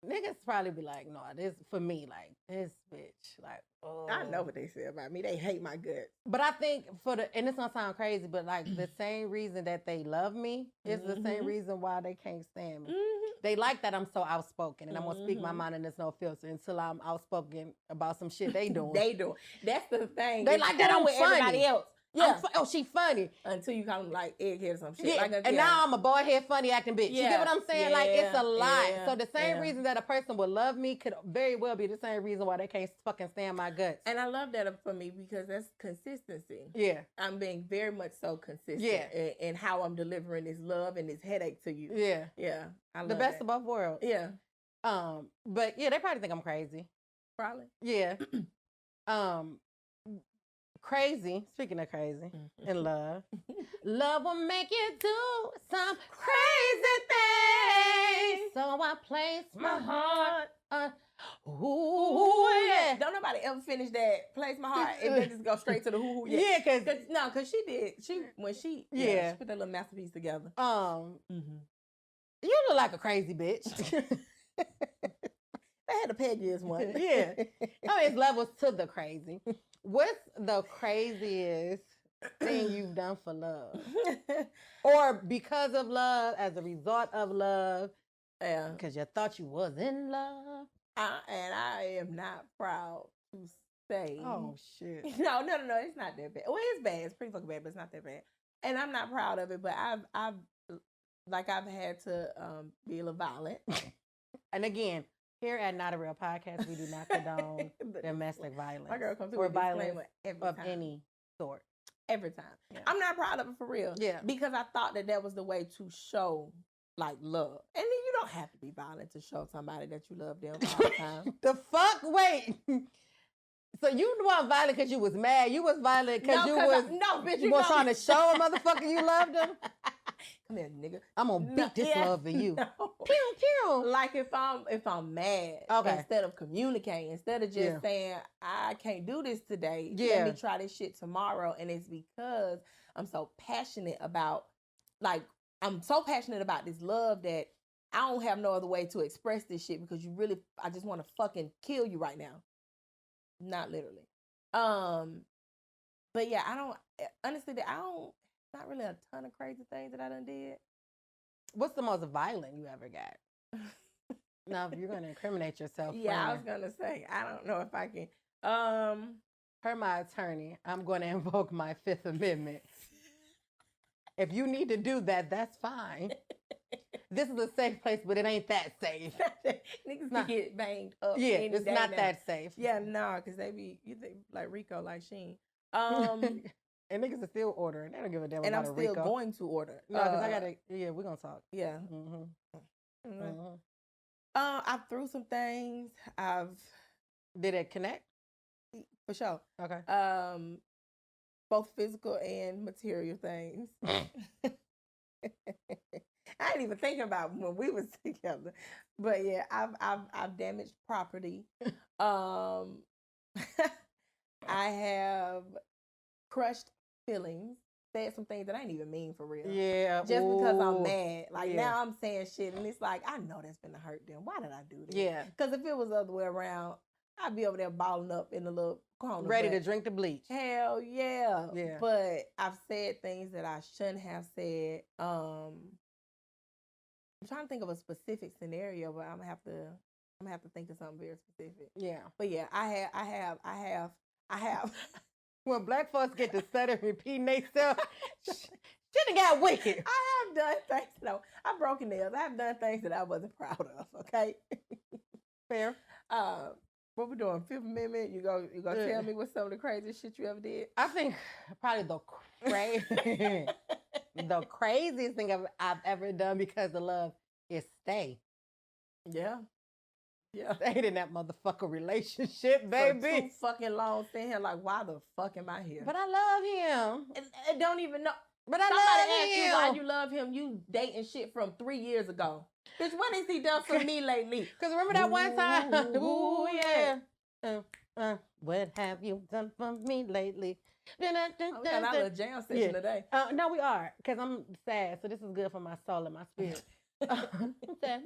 niggas probably be like, no, this for me, like this bitch, like, oh. I know what they say about me. They hate my guts. But I think and it's gonna sound crazy, but like the same reason that they love me is the same reason why they can't stand me. They like that I'm so outspoken and I'm gonna speak my mind and there's no filter until I'm outspoken about some shit they doing. They doing. That's the thing. They like that I'm with funny. Everybody else. Yeah. She funny. Until you call them like egghead or some shit. Yeah. Like and now I'm a boy head funny acting bitch. Yeah. You get what I'm saying? Like it's a lot. Yeah. So the same reason that a person would love me could very well be the same reason why they can't fucking stand my guts. And I love that for me because that's consistency. Yeah. I'm being very much so consistent in how I'm delivering this love and this headache to you. Yeah. Yeah. I love the best of both worlds. Yeah. But yeah, they probably think I'm crazy. Probably. Yeah. Crazy. Speaking of crazy and love, love will make you do some crazy things. So I place my heart. Ooh, yeah. Don't nobody ever finish that. Place my heart and then just go straight to the hoo hoo. Yeah, because she did. She she put that little masterpiece together. You look like a crazy bitch. They had to peg you as one. Yeah. I mean, it's levels to the crazy. What's the craziest thing you've done for love? Or because of love, as a result of love? Yeah. Because you thought you was in love? And I am not proud to say. Oh, shit. No, it's not that bad. Well, it's bad. It's pretty fucking bad, but it's not that bad. And I'm not proud of it, but I've had to be a little violent. And again, here at Not a Real Podcast, we do not condone domestic violence. My girl comes through or with violence every of time. any sort. Every time. Yeah. I'm not proud of it for real. Yeah. Because I thought that was the way to show like love. And then you don't have to be violent to show somebody that you love them all the time. The fuck? Wait. So you weren't violent because you was mad. You was violent because you was trying to show a motherfucker you loved them. Come here, nigga. I'm gonna beat this love in you. No. Pew pew. Like if I'm mad, instead of communicating, instead of just saying I can't do this today, let me try this shit tomorrow. And it's because I'm so passionate about this love that I don't have no other way to express this shit because I just want to fucking kill you right now. Not literally. But yeah, not really a ton of crazy things that I done did. What's the most violent you ever got? No, you're going to incriminate yourself. Yeah, I was going to say, I don't know if I can. Per my attorney, I'm going to invoke my Fifth Amendment. If you need to do that, that's fine. This is a safe place, but it ain't that safe. Niggas can get banged up. Yeah, it's not that safe. Yeah, no, because they be, you think, like Rico, like Sheen. And niggas are still ordering. They don't give a damn about a Rico. And I'm still going to order. No, because I got to, yeah, we're going to talk. Yeah. Mm-hmm. Mm-hmm. I threw some things. Did it connect? For sure. Okay. Both physical and material things. I ain't even thinking about when we was together, but yeah, I've damaged property. I have crushed feelings. Said some things that I ain't even mean for real. Yeah. Just because I'm mad. Like now I'm saying shit and it's like, I know that's gonna hurt them. Why did I do that? Yeah. Because if it was the other way around, I'd be over there balling up in the little corner. Ready to drink the bleach. Hell yeah. Yeah. But I've said things that I shouldn't have said. I'm trying to think of a specific scenario, but I'm gonna have to think of something very specific. Yeah. But yeah, I have. When black folks get to stutter repeating themselves, shit got wicked. I have done things though. I've broken nails. I have done things that I wasn't proud of. Okay. Fair. What we doing? Fifth Amendment? You go tell me what some of the craziest shit you ever did? I think probably the craziest thing I've ever done because of love is stay. Yeah. Yeah. Stayed in that motherfucker relationship, baby. For too fucking long, sitting here like, why the fuck am I here? But I love him. And don't even know. But I Somebody love him. You why you love him. You dating shit from 3 years ago. Bitch, what has he done for me lately? Because remember that one time? Ooh, yeah. What have you done for me lately? We got our little jam session today. No, we are. Because I'm sad. So this is good for my soul and my spirit. I'm sad.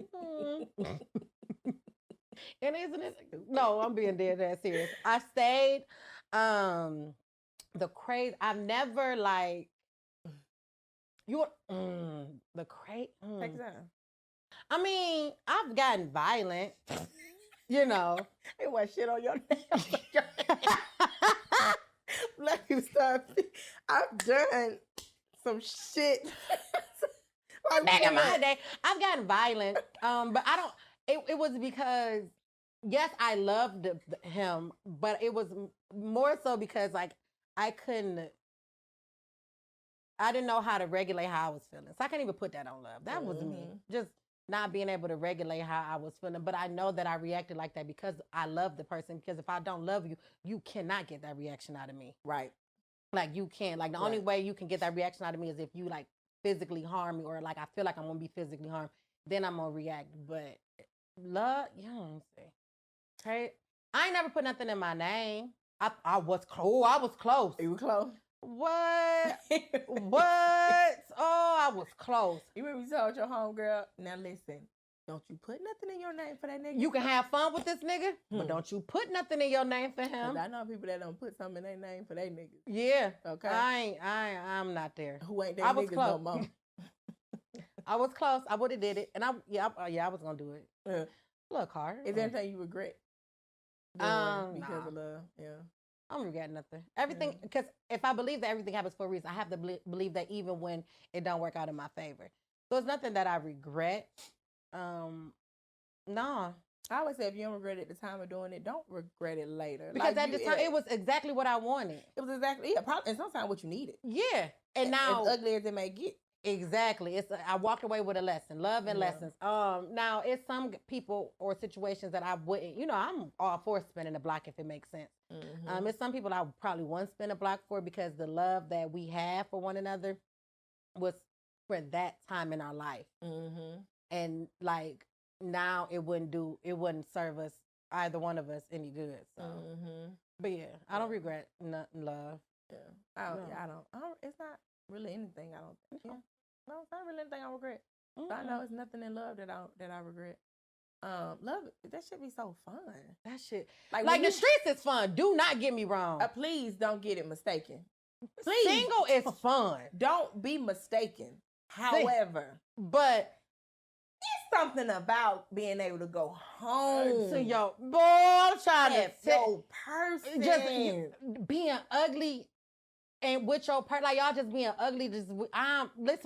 And isn't it? No, I'm being dead that serious. I stayed. The crazy. I've never like. The crazy. Take time. I mean, I've gotten violent. You know. It was shit on your nails. Let me start. I've done some shit. Back in my day, I've gotten violent. But I don't. It was because, yes, I loved him, but it was more so because like I didn't know how to regulate how I was feeling. So I can't even put that on love. That was me. Just not being able to regulate how I was feeling. But I know that I reacted like that because I love the person. Because if I don't love you, you cannot get that reaction out of me. Right. Like you can't. Like the only way you can get that reaction out of me is if you like physically harm me or like I feel like I'm going to be physically harmed. Then I'm going to react. But love, you know what I'm saying? Okay. I ain't never put nothing in my name. I was close. I was close. You were close? What? What? Oh, I was close. You remember you told your homegirl, now listen, don't you put nothing in your name for that nigga. You can have fun with this nigga, but don't you put nothing in your name for him. I know people that don't put something in their name for their niggas. Yeah. Okay. I'm not there. Who ain't their niggas no more. I was close. I would have did it. And I was going to do it. Yeah. Look hard. Is there anything you regret? Because of love. Yeah. I don't regret nothing. Everything, because if I believe that everything happens for a reason, I have to believe that even when it don't work out in my favor. So it's nothing that I regret. No. I always say if you don't regret it at the time of doing it, don't regret it later. Because at the time, it was exactly what I wanted. It was exactly, probably, and sometimes what you needed. Yeah. And now, as ugly as it may get. Exactly. I walked away with a lesson, love and lessons. Now it's some people or situations that I wouldn't, I'm all for spinning the block if it makes sense. Mm-hmm. It's some people I probably wouldn't spin a block for because the love that we have for one another was for that time in our life. Mm-hmm. And like now it wouldn't serve us, either one of us, any good. So, but yeah, I don't regret nothing, love. Yeah. I don't, it's not really anything I don't think. Yeah. No, it's not really anything I regret. So I know it's nothing in love that I regret. Love, that should be so fun. That shit, like the streets is fun. Do not get me wrong. Please don't get it mistaken. Please. Single is fun. Don't be mistaken. However, but it's something about being able to go home to your boy. I'm trying to your person. Just being ugly and with your person, like y'all just being ugly. Listen,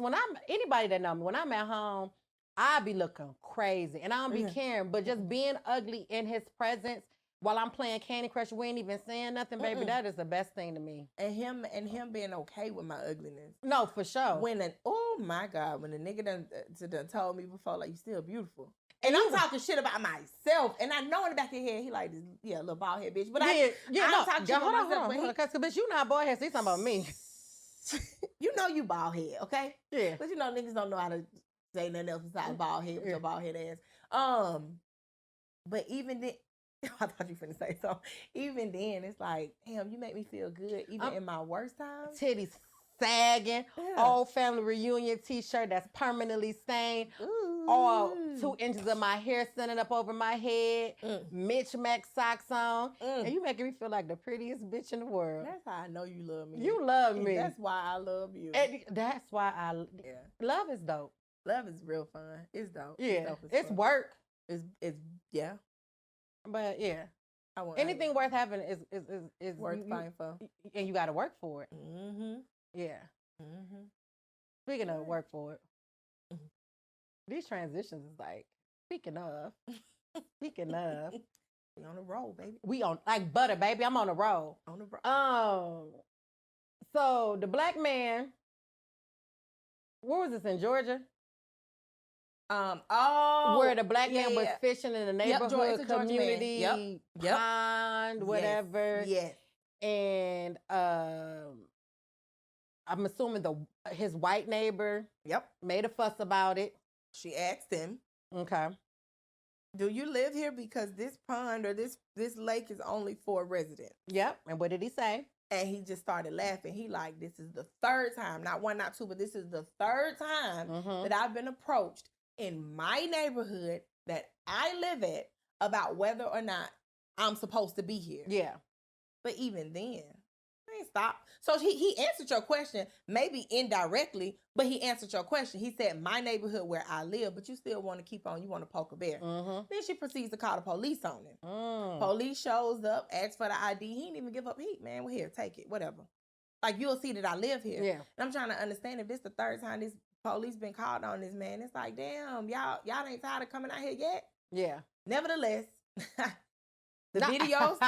when anybody that know me, when I'm at home, I be looking crazy and I don't be caring. But just being ugly in his presence while I'm playing Candy Crush, we ain't even saying nothing, baby. That is the best thing to me. And him being okay with my ugliness. No, for sure. Oh my God, when the nigga done told me before, like, you still beautiful. And I'm talking shit about myself. And I know in the back of your head, he like this, little bald head bitch. But I'm talking shit about myself. Because bitch, you not bald head, so you talking about me. You know you bald head, okay? Yeah. But you know niggas don't know how to say nothing else besides bald head with your bald head ass. But even then, I thought you were finna say so. Even then, it's like, damn, you make me feel good, even in my worst times. Titties sagging, old family reunion t-shirt that's permanently stained, all 2 inches of my hair standing up over my head, Mitch Mac socks on, and you making me feel like the prettiest bitch in the world. That's how I know you love me. You love me. That's why I love you. And that's why love is dope. Love is real fun. It's dope. Yeah, it's work. It's yeah. But yeah, anything worth having is worth fighting for, and you got to work for it. Mm-hmm. Yeah. Mm-hmm. Speaking of work for it, these transitions is like speaking of. We on a roll, baby. We on like butter, baby. I'm on a roll. On a roll. So the black man. Where was this in Georgia? Where the black man was fishing in the neighborhood community pond, whatever. Yes. And I'm assuming his white neighbor made a fuss about it. She asked him, okay, do you live here? Because this pond or this lake is only for residents. Yep. And what did he say? And he just started laughing. He like, this is the third time, not one, not two, but this is the third time that I've been approached in my neighborhood that I live at about whether or not I'm supposed to be here. Yeah. But even then, I ain't stopped. So he answered your question, maybe indirectly, but he answered your question. He said, my neighborhood where I live, but you still want to keep on, you want to poke a bear. Then she proceeds to call the police on him. Police shows up, asks for the ID. He didn't even give up heat, man. Well, here, take it, whatever. Like, you'll see that I live here. Yeah. And I'm trying to understand if this the third time this police been called on this man. It's like, damn, y'all ain't tired of coming out here yet? Yeah. Nevertheless, the videos,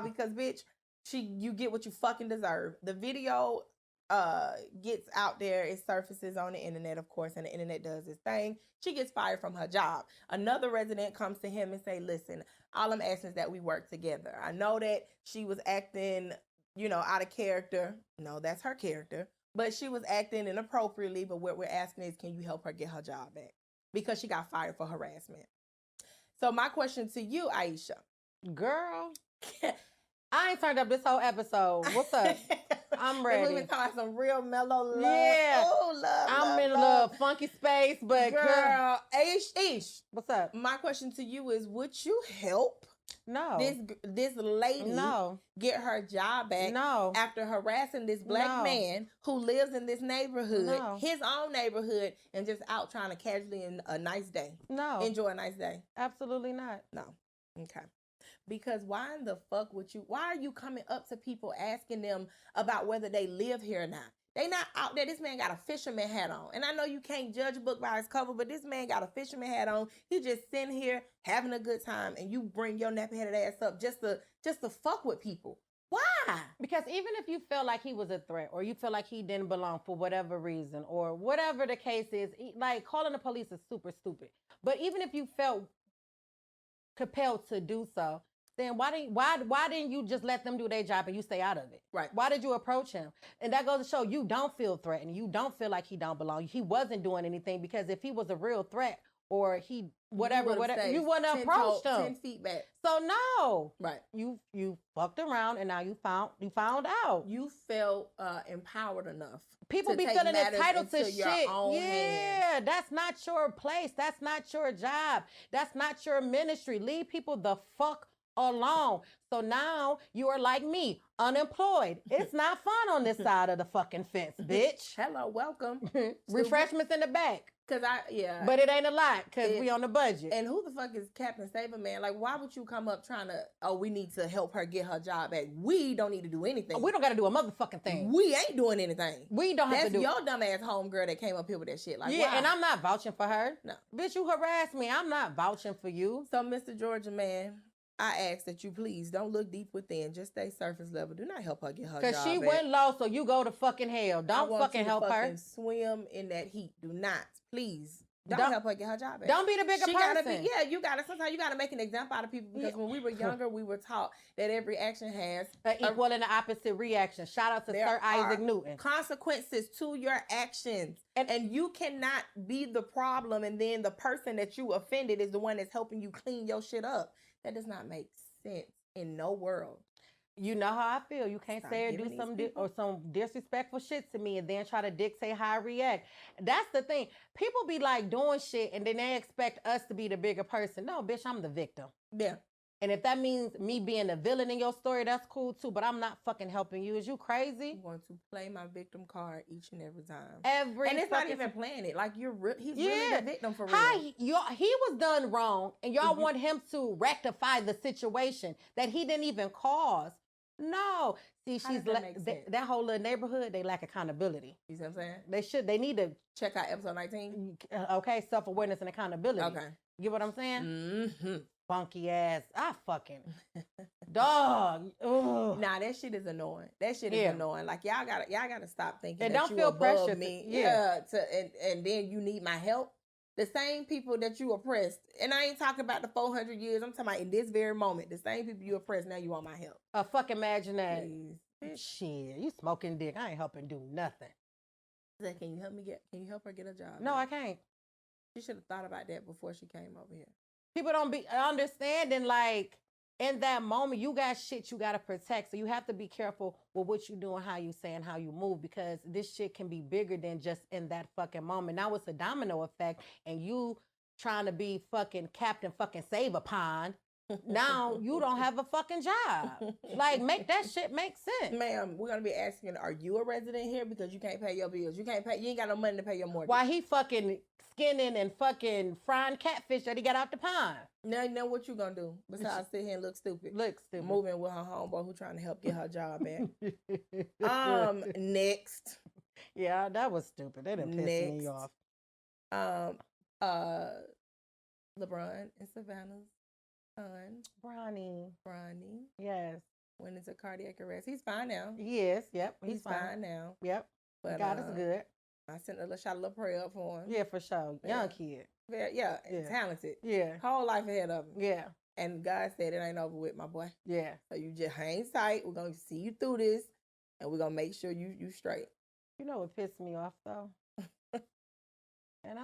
because bitch, you get what you fucking deserve. The video gets out there, it surfaces on the internet, of course, and the internet does its thing. She gets fired from her job. Another resident comes to him and say, listen, all I'm asking is that we work together. I know that she was acting, out of character. No, that's her character. But she was acting inappropriately, but what we're asking is, can you help her get her job back? Because she got fired for harassment. So my question to you, Aisha. Girl, I ain't turned up this whole episode. What's up? I'm ready. We've been calling some real mellow love. Yeah. Oh, love. I'm in a little funky space, but girl, Ish. What's up? My question to you is, would you help this lady get her job back after harassing this black man who lives in this neighborhood, his own neighborhood, and just out trying to casually a nice day? No. Enjoy a nice day? Absolutely not. No. Okay. Because why in the fuck why are you coming up to people asking them about whether they live here or not? They not out there. This man got a fisherman hat on. And I know you can't judge a book by its cover, but this man got a fisherman hat on. He just sitting here having a good time, and you bring your nappy-headed ass up just to fuck with people. Why? Because even if you feel like he was a threat, or you feel like he didn't belong for whatever reason, or whatever the case is, like calling the police is super stupid. But even if you felt compelled to do so, then why didn't you just let them do their job and you stay out of it? Right. Why did you approach him? And that goes to show you don't feel threatened. You don't feel like he don't belong. He wasn't doing anything, because if he was a real threat, or he whatever, you wouldn't have approached him 10 feet back. So no. Right. You fucked around, and now you found out. You felt empowered enough. People be feeling entitled to shit. Yeah, that's not your place. That's not your job. That's not your ministry. Leave people the fuck alone. So now you are like me, unemployed. It's not fun on this side of the fucking fence, bitch. Hello, welcome. Refreshments in the back. But it ain't a lot because we on the budget. And who the fuck is Captain Saver, man? Like, why would you come up trying to, we need to help her get her job back? We don't need to do anything. We don't got to do a motherfucking thing. We ain't doing anything. We don't have to do. That's your dumb ass homegirl that came up here with that shit. Like, yeah, why? And I'm not vouching for her. No. Bitch, you harassed me. I'm not vouching for you. So, Mr. Georgia, man, I ask that you please don't look deep within. Just stay surface level. Do not help her get her job Because she back. went low, so you go to fucking hell. Don't fucking help her. Swim in that heat. Do not. Please. Don't help her get her job back. Don't be the bigger person. Sometimes you gotta make an example out of people because when we were younger, we were taught that every action has an equal and the opposite reaction. Shout out to Sir Isaac Newton. Consequences to your actions. And you cannot be the problem and then the person that you offended is the one that's helping you clean your shit up. That does not make sense in no world. You know how I feel. You can't say or do some disrespectful shit to me and then try to dictate how I react. That's the thing. People be like doing shit and then they expect us to be the bigger person. No, bitch, I'm the victim. Yeah. And if that means me being the villain in your story, that's cool too. But I'm not fucking helping you. Is you crazy? I'm going to play my victim card each and every time. And it's not even playing it. Like he's really the victim for real. He was done wrong, and y'all want him to rectify the situation that he didn't even cause. No. See, that whole little neighborhood, they lack accountability. You see what I'm saying? They should. They need to check out episode 19. Okay, self-awareness and accountability. Okay. You get what I'm saying? Mm-hmm. Funky ass. I fucking dog. Ugh. Nah, that shit is annoying. That shit is annoying. Like y'all gotta stop thinking and that don't you feel above pressure me. And then you need my help. The same people that you oppressed, and I ain't talking about the 400 years. I'm talking about in this very moment. The same people you oppressed, now you want my help. Fuck imagine that. Shit, you smoking dick. I ain't helping do nothing. Can you help her get a job? No, I can't. She should have thought about that before she came over here. People don't be understanding, like, in that moment, you got shit you got to protect. So you have to be careful with what you do and how you say and how you move, because this shit can be bigger than just in that fucking moment. Now it's a domino effect, and you trying to be fucking Captain fucking Save a Pond. Now you don't have a fucking job. Like, make that shit make sense. Ma'am, we're going to be asking, are you a resident here? Because you can't pay your bills. You ain't got no money to pay your mortgage. Why he fucking skinning and fucking frying catfish that he got out the pond? Now you know what you gonna do besides sit here and look stupid. Moving with her homeboy who trying to help get her job back. Next. Yeah, that was stupid. That didn't piss me off. LeBron and Savannah's son. Bronny. Yes. Went into cardiac arrest. He's fine now. Yes, yep. He's fine now. Yep. But God is good. I sent a shot of prayer up for him. Yeah, for sure. Young kid. Yeah, talented. Yeah. Whole life ahead of him. Yeah. And God said it ain't over with, my boy. Yeah. So you just hang tight. We're going to see you through this, and we're going to make sure you straight. You know what pissed me off, though? And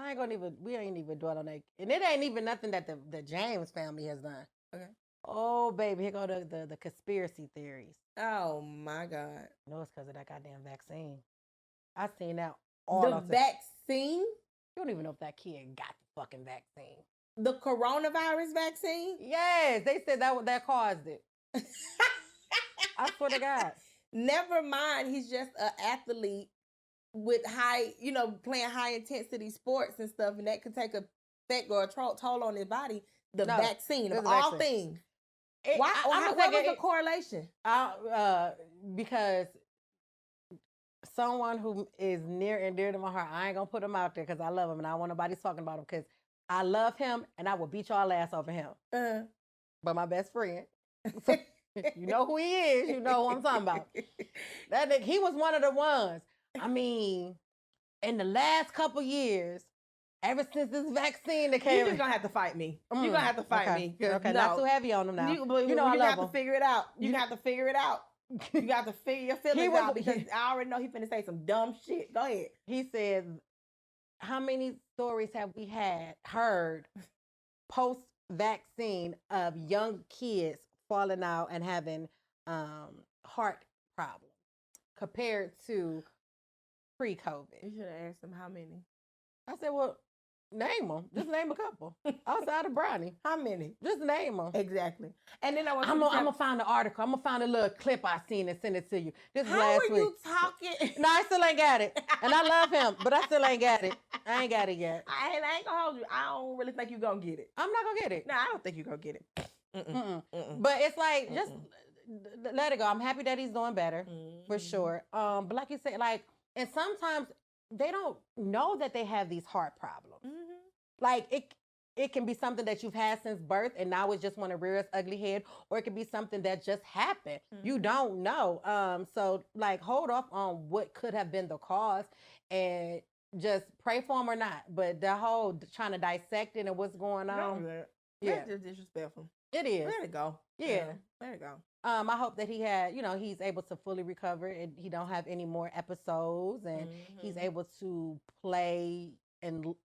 we ain't even dwell on that. And it ain't even nothing that the James family has done. Okay. Oh, baby, here go the conspiracy theories. Oh, my God. No, it's because of that goddamn vaccine. I seen that vaccine? You don't even know if that kid got the fucking vaccine. The coronavirus vaccine? Yes, they said that caused it. I swear to God. Never mind, he's just an athlete with playing high intensity sports and stuff, and that could take effect or a toll on his body. Vaccine of all things. What was the correlation? Because someone who is near and dear to my heart, I ain't gonna put him out there because I love him and I don't want nobody talking about him, because I love him and I will beat y'all ass over him. But my best friend, you know who he is, you know who I'm talking about. That nigga, he was one of the ones. I mean, in the last couple years, ever since this vaccine that came, you're just gonna have to fight me. You're gonna have to fight me. Okay, not too heavy on him now. You know I love him. To figure it out. You have to figure it out. You got to figure your feelings out, because I already know he's finna say some dumb shit. Go ahead. He said, how many stories have we heard post-vaccine of young kids falling out and having heart problems compared to pre-COVID? You should have asked him how many. I said, well, Name them. Just name a couple. Outside of Brownie. How many? Just name them. Exactly. And then I'm gonna find the article. I'm gonna find a little clip I seen and send it to you. This How last are week. you talking? No, I still ain't got it. And I love him, but I still ain't got it. I ain't got it yet. I ain't gonna hold you. I don't really think you gonna get it. I'm not gonna get it. No, I don't think you gonna get it. But it's like, just let it go. I'm happy that he's doing better, for sure. But like you said, like, and sometimes they don't know that they have these heart problems. Like, it can be something that you've had since birth and now it just want to rear its ugly head, or it could be something that just happened. You don't know. So, like, hold off on what could have been the cause and just pray for him or not. But the whole trying to dissect it and what's going on. That's just disrespectful. It is. Let it go. Yeah. Let it go. I hope that he's able to fully recover and he don't have any more episodes, and he's able to play and,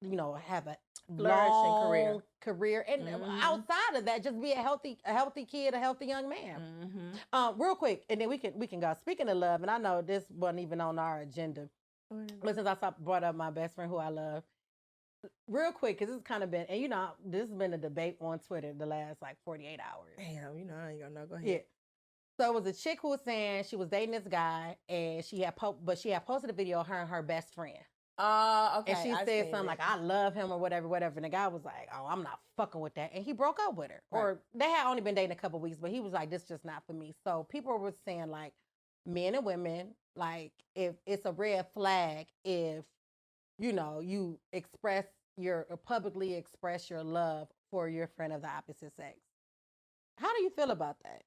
have a long career. And outside of that, just be a healthy kid, a healthy young man. Real quick, and then we can go. Speaking of love, and I know this wasn't even on our agenda, but since I brought up my best friend who I love, real quick, because it's kind of been, and this has been a debate on Twitter the last like 48 hours. Damn, I ain't gonna know. Go ahead. Yeah. So it was a chick who was saying she was dating this guy, and she had posted a video of her and her best friend. Okay. And she said something like, "I love him," or whatever. And the guy was like, "Oh, I'm not fucking with that," and he broke up with her. Right. Or they had only been dating a couple of weeks, but he was like, "This just not for me." So people were saying, like, men and women, like, if it's a red flag if you publicly express your love for your friend of the opposite sex. How do you feel about that?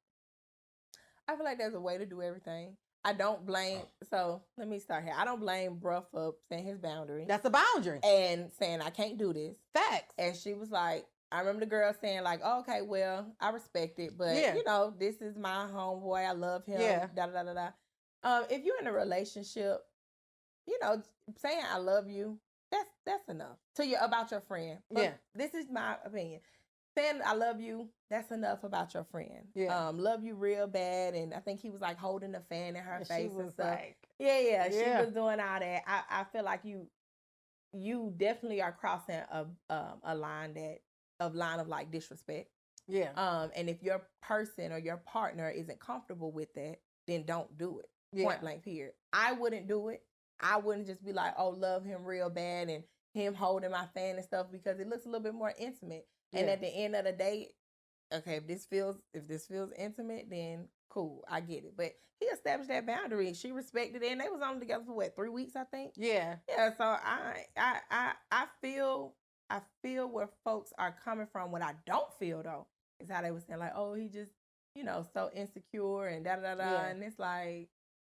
I feel like there's a way to do everything. I don't blame. So let me start here. I don't blame bruh for saying his boundary. That's a boundary. And saying, I can't do this. Facts. And she was like, I remember the girl saying, like, oh, okay, well, I respect it, but this is my homeboy. I love him. Yeah. Da da da da. If you're in a relationship, saying I love you, that's enough to you about your friend. But this is my opinion. Saying I love you, that's enough about your friend. Yeah. Love you real bad. And I think he was like holding the fan in her face and stuff. Like, she was doing all that. I feel like you definitely are crossing a line of like disrespect. Yeah. And if your person or your partner isn't comfortable with that, then don't do it. Yeah. Point blank period. I wouldn't do it. I wouldn't just be like, oh, love him real bad and him holding my fan and stuff, because it looks a little bit more intimate. And at the end of the day, okay, if this feels intimate, then cool, I get it. But he established that boundary. She respected it, and they was only together for 3 weeks, I think. Yeah. Yeah. So I feel where folks are coming from. What I don't feel though is how they were saying like, oh, he just so insecure and da da da. Yeah. And it's like,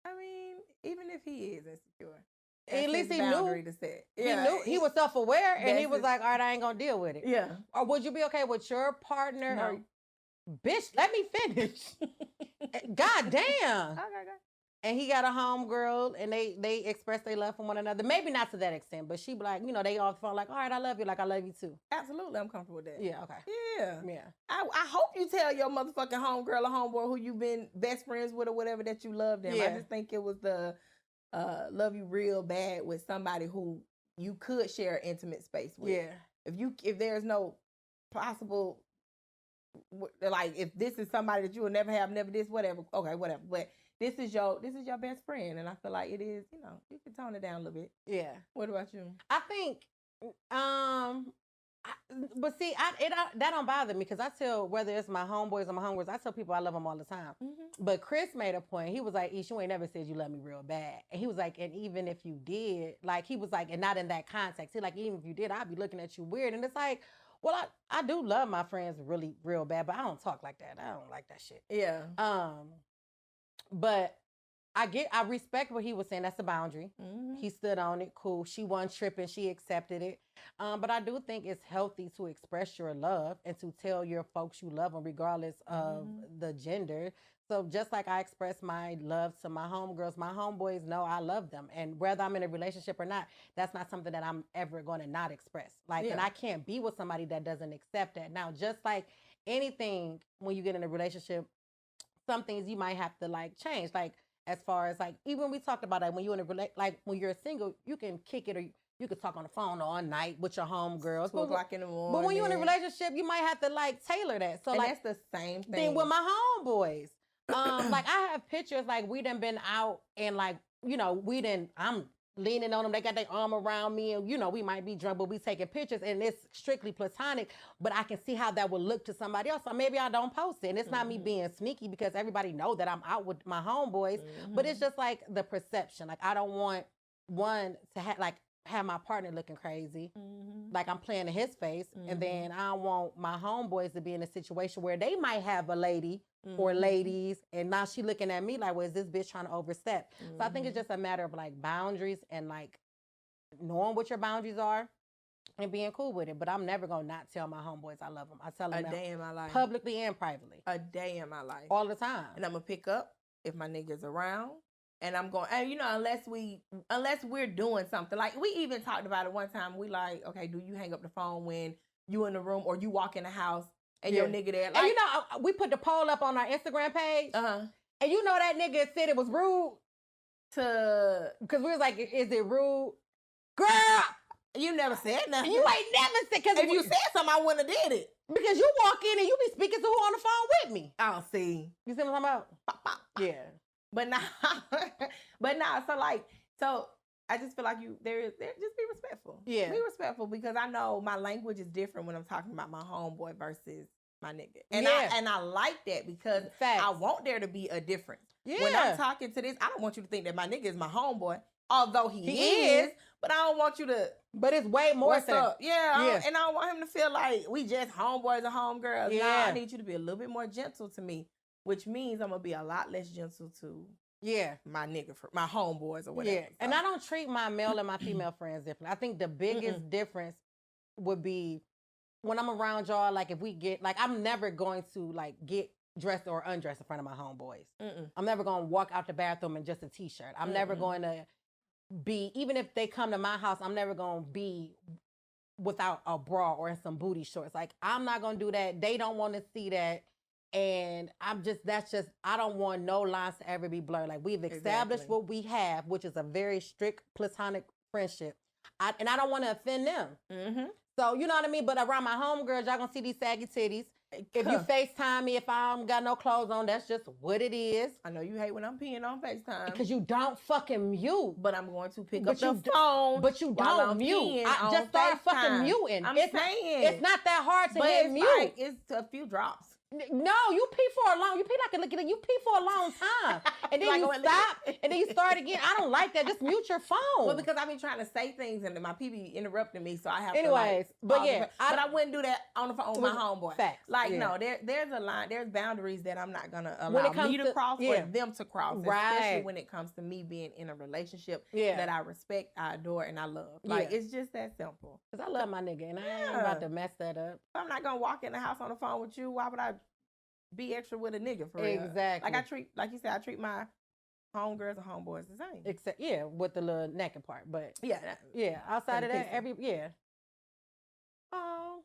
I mean, even if he is insecure, at least he knew to set. Yeah. He knew he was self-aware, and he was like, all right, I ain't gonna deal with it. Yeah. Or would you be okay with your partner? No. Or, bitch, let me finish. God damn. Okay. And he got a homegirl, and they express their love for one another. Maybe not to that extent, but she be like, they all felt like, all right, I love you, like I love you too. Absolutely, I'm comfortable with that. Yeah. Okay. Yeah. Yeah. I hope you tell your motherfucking homegirl or homeboy who you've been best friends with or whatever that you love them. Yeah. I just think it was the love you real bad with somebody who you could share an intimate space with. Yeah. If there's no possible, like, if this is somebody that you will never have, never this, whatever. Okay, whatever. But this is your best friend, and I feel like it is. You can tone it down a little bit. Yeah. What about you? I think, but see, that don't bother me, because I tell, whether it's my homeboys or my homegirls, I tell people I love them all the time. Mm-hmm. But Chris made a point. He was like, Isha, you ain't never said you love me real bad. And he was like, and even if you did, like, he was like, and not in that context. He like, even if you did, I'd be looking at you weird. And it's like, well, I do love my friends really real bad, but I don't talk like that. I don't like that shit. Yeah. But I respect what he was saying. That's a boundary. Mm-hmm. He stood on it. Cool. She wasn't tripping. She accepted it. But I do think it's healthy to express your love and to tell your folks you love them regardless of the gender. So just like I express my love to my homegirls, my homeboys know I love them. And whether I'm in a relationship or not, that's not something that I'm ever going to not express. Like, and I can't be with somebody that doesn't accept that. Now, just like anything, when you get in a relationship, some things you might have to like change. Like, as far as like, even we talked about that when you're in a like when you're single, you can kick it or You could talk on the phone all night with your homegirls. 2 o'clock in the morning. But when you're in a relationship, you might have to like tailor that. So and like that's the same thing. Then with my homeboys, like I have pictures like we done been out and like, you know, I'm leaning on them. They got their arm around me and, you know, we might be drunk, but we taking pictures and it's strictly platonic, but I can see how that would look to somebody else. So maybe I don't post it. And it's not me being sneaky because everybody know that I'm out with my homeboys, but it's just like the perception. Like I don't want one to have my partner looking crazy, like I'm playing in his face, and then I don't want my homeboys to be in a situation where they might have a lady or ladies, and now she looking at me like, well, is this bitch trying to overstep? So I think it's just a matter of like boundaries and like knowing what your boundaries are and being cool with it. But I'm never gonna not tell my homeboys I love them. I tell them a day in my life, publicly and privately, a day in my life, all the time, and I'm gonna pick up if my nigga's around. And I'm going, and you know, unless we're doing something. Like, we even talked about it one time. We like, okay, do you hang up the phone when you in the room or you walk in the house and your nigga there? Like, and you know, we put the poll up on our Instagram page. And you know that nigga said it was rude because we was like, is it rude? Girl, you never said nothing. You ain't never said, because if you said something, I wouldn't have did it. Because you walk in and you be speaking to who on the phone with me. I don't see. You see what I'm talking about? Yeah. But now, so I just feel like just be respectful. Yeah. Be respectful because I know my language is different when I'm talking about my homeboy versus my nigga. And I like that because I want there to be a difference. Yeah. When I'm talking to this, I don't want you to think that my nigga is my homeboy, although he is, but I don't want you to. But it's way more what's up? Yeah. And I don't want him to feel like we just homeboys and homegirls. Yeah. No, I need you to be a little bit more gentle to me. Which means I'm gonna be a lot less gentle to my nigga, my homeboys or whatever. Yeah, and I don't treat my male and my female friends differently. I think the biggest difference would be when I'm around y'all. Like if we get, like I'm never going to like get dressed or undressed in front of my homeboys. I'm never gonna walk out the bathroom in just a t-shirt. I'm never going to be, even if they come to my house, I'm never gonna be without a bra or in some booty shorts. Like I'm not gonna do that. They don't want to see that. And I don't want no lines to ever be blurred. Like we've established what we have, which is a very strict platonic friendship. And I don't want to offend them. So, you know what I mean? But around my homegirls, y'all gonna see these saggy titties. If you FaceTime me, if I don't got no clothes on, that's just what it is. I know you hate when I'm peeing on FaceTime. Because you don't fucking mute. But I'm going to pick up the phone. But you don't mute. I just start fucking muting. I'm saying. It's not that hard to hit mute. Like, it's a few drops. No, you pee for a long. You pee for a long time, and then you stop, and then you start again. I don't like that. Just mute your phone. Well, because I be trying to say things, and my PB interrupting me, so I have. Anyways, to but yeah, but I wouldn't do that on the phone with my homeboy. Facts. Like no, there's a line. There's boundaries that I'm not gonna allow me to cross or them to cross. Right. Especially when it comes to me being in a relationship that I respect, I adore, and I love. Like it's just that simple. Because I love my nigga, and I ain't about to mess that up. I'm not gonna walk in the house on the phone with you. Why would I be extra with a nigga for real? Exactly. Like you said, I treat my homegirls and homeboys the same. Except with the little necking part, but yeah. Outside of that, Oh,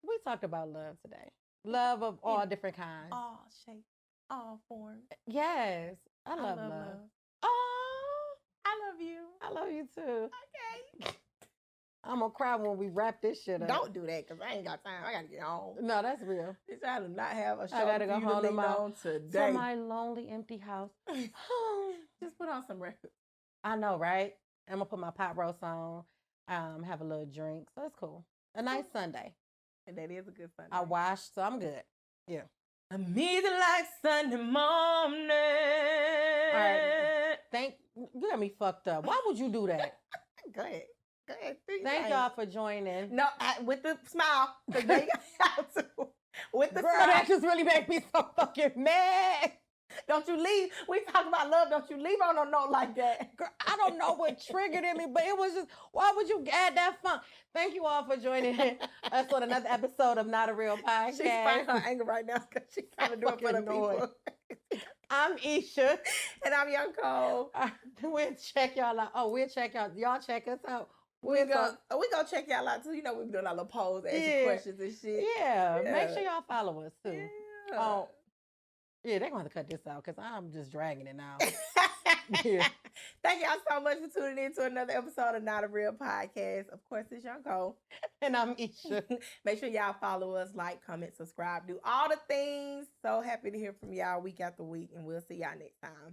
we talked about love today. Love of all different kinds, all shapes, all forms. Yes, I love love. Oh, I love you. I love you too. Okay. I'm gonna cry when we wrap this shit up. Don't do that, because I ain't got time. I gotta get home. No, that's real. I do not have a show I gotta for go you home to lean on today. To my lonely, empty house. Just put on some records. I know, right? I'm gonna put my pop roast on, have a little drink. So it's cool. A nice Sunday. And that is a good Sunday. I washed, so I'm good. Yeah. Amazing like Sunday morning. All right. You got me fucked up. Why would you do that? Go ahead. Thank y'all for joining. No, with the smile. With the Girl, smile. That just really made me so fucking mad. Don't you leave. We talk about love. Don't you leave on a note like that. Girl, I don't know what triggered in me, but it was just, why would you add that fun? Thank you all for joining us on another episode of Not a Real Podcast. She's fighting her anger right now because she's trying to do it for the people. I'm Isha. And I'm Young Cole. We'll check y'all out. Oh, we'll check y'all. Y'all check us out. We go check y'all out too. You know, we've been doing our little polls, asking questions and shit. Yeah. Make sure y'all follow us too. Yeah. Yeah, they're going to cut this out because I'm just dragging it now. Yeah. Thank y'all so much for tuning in to another episode of Not a Real Podcast. Of course, it's Young Cole. And I'm Isha. Make sure y'all follow us, like, comment, subscribe, do all the things. So happy to hear from y'all week after week, and we'll see y'all next time.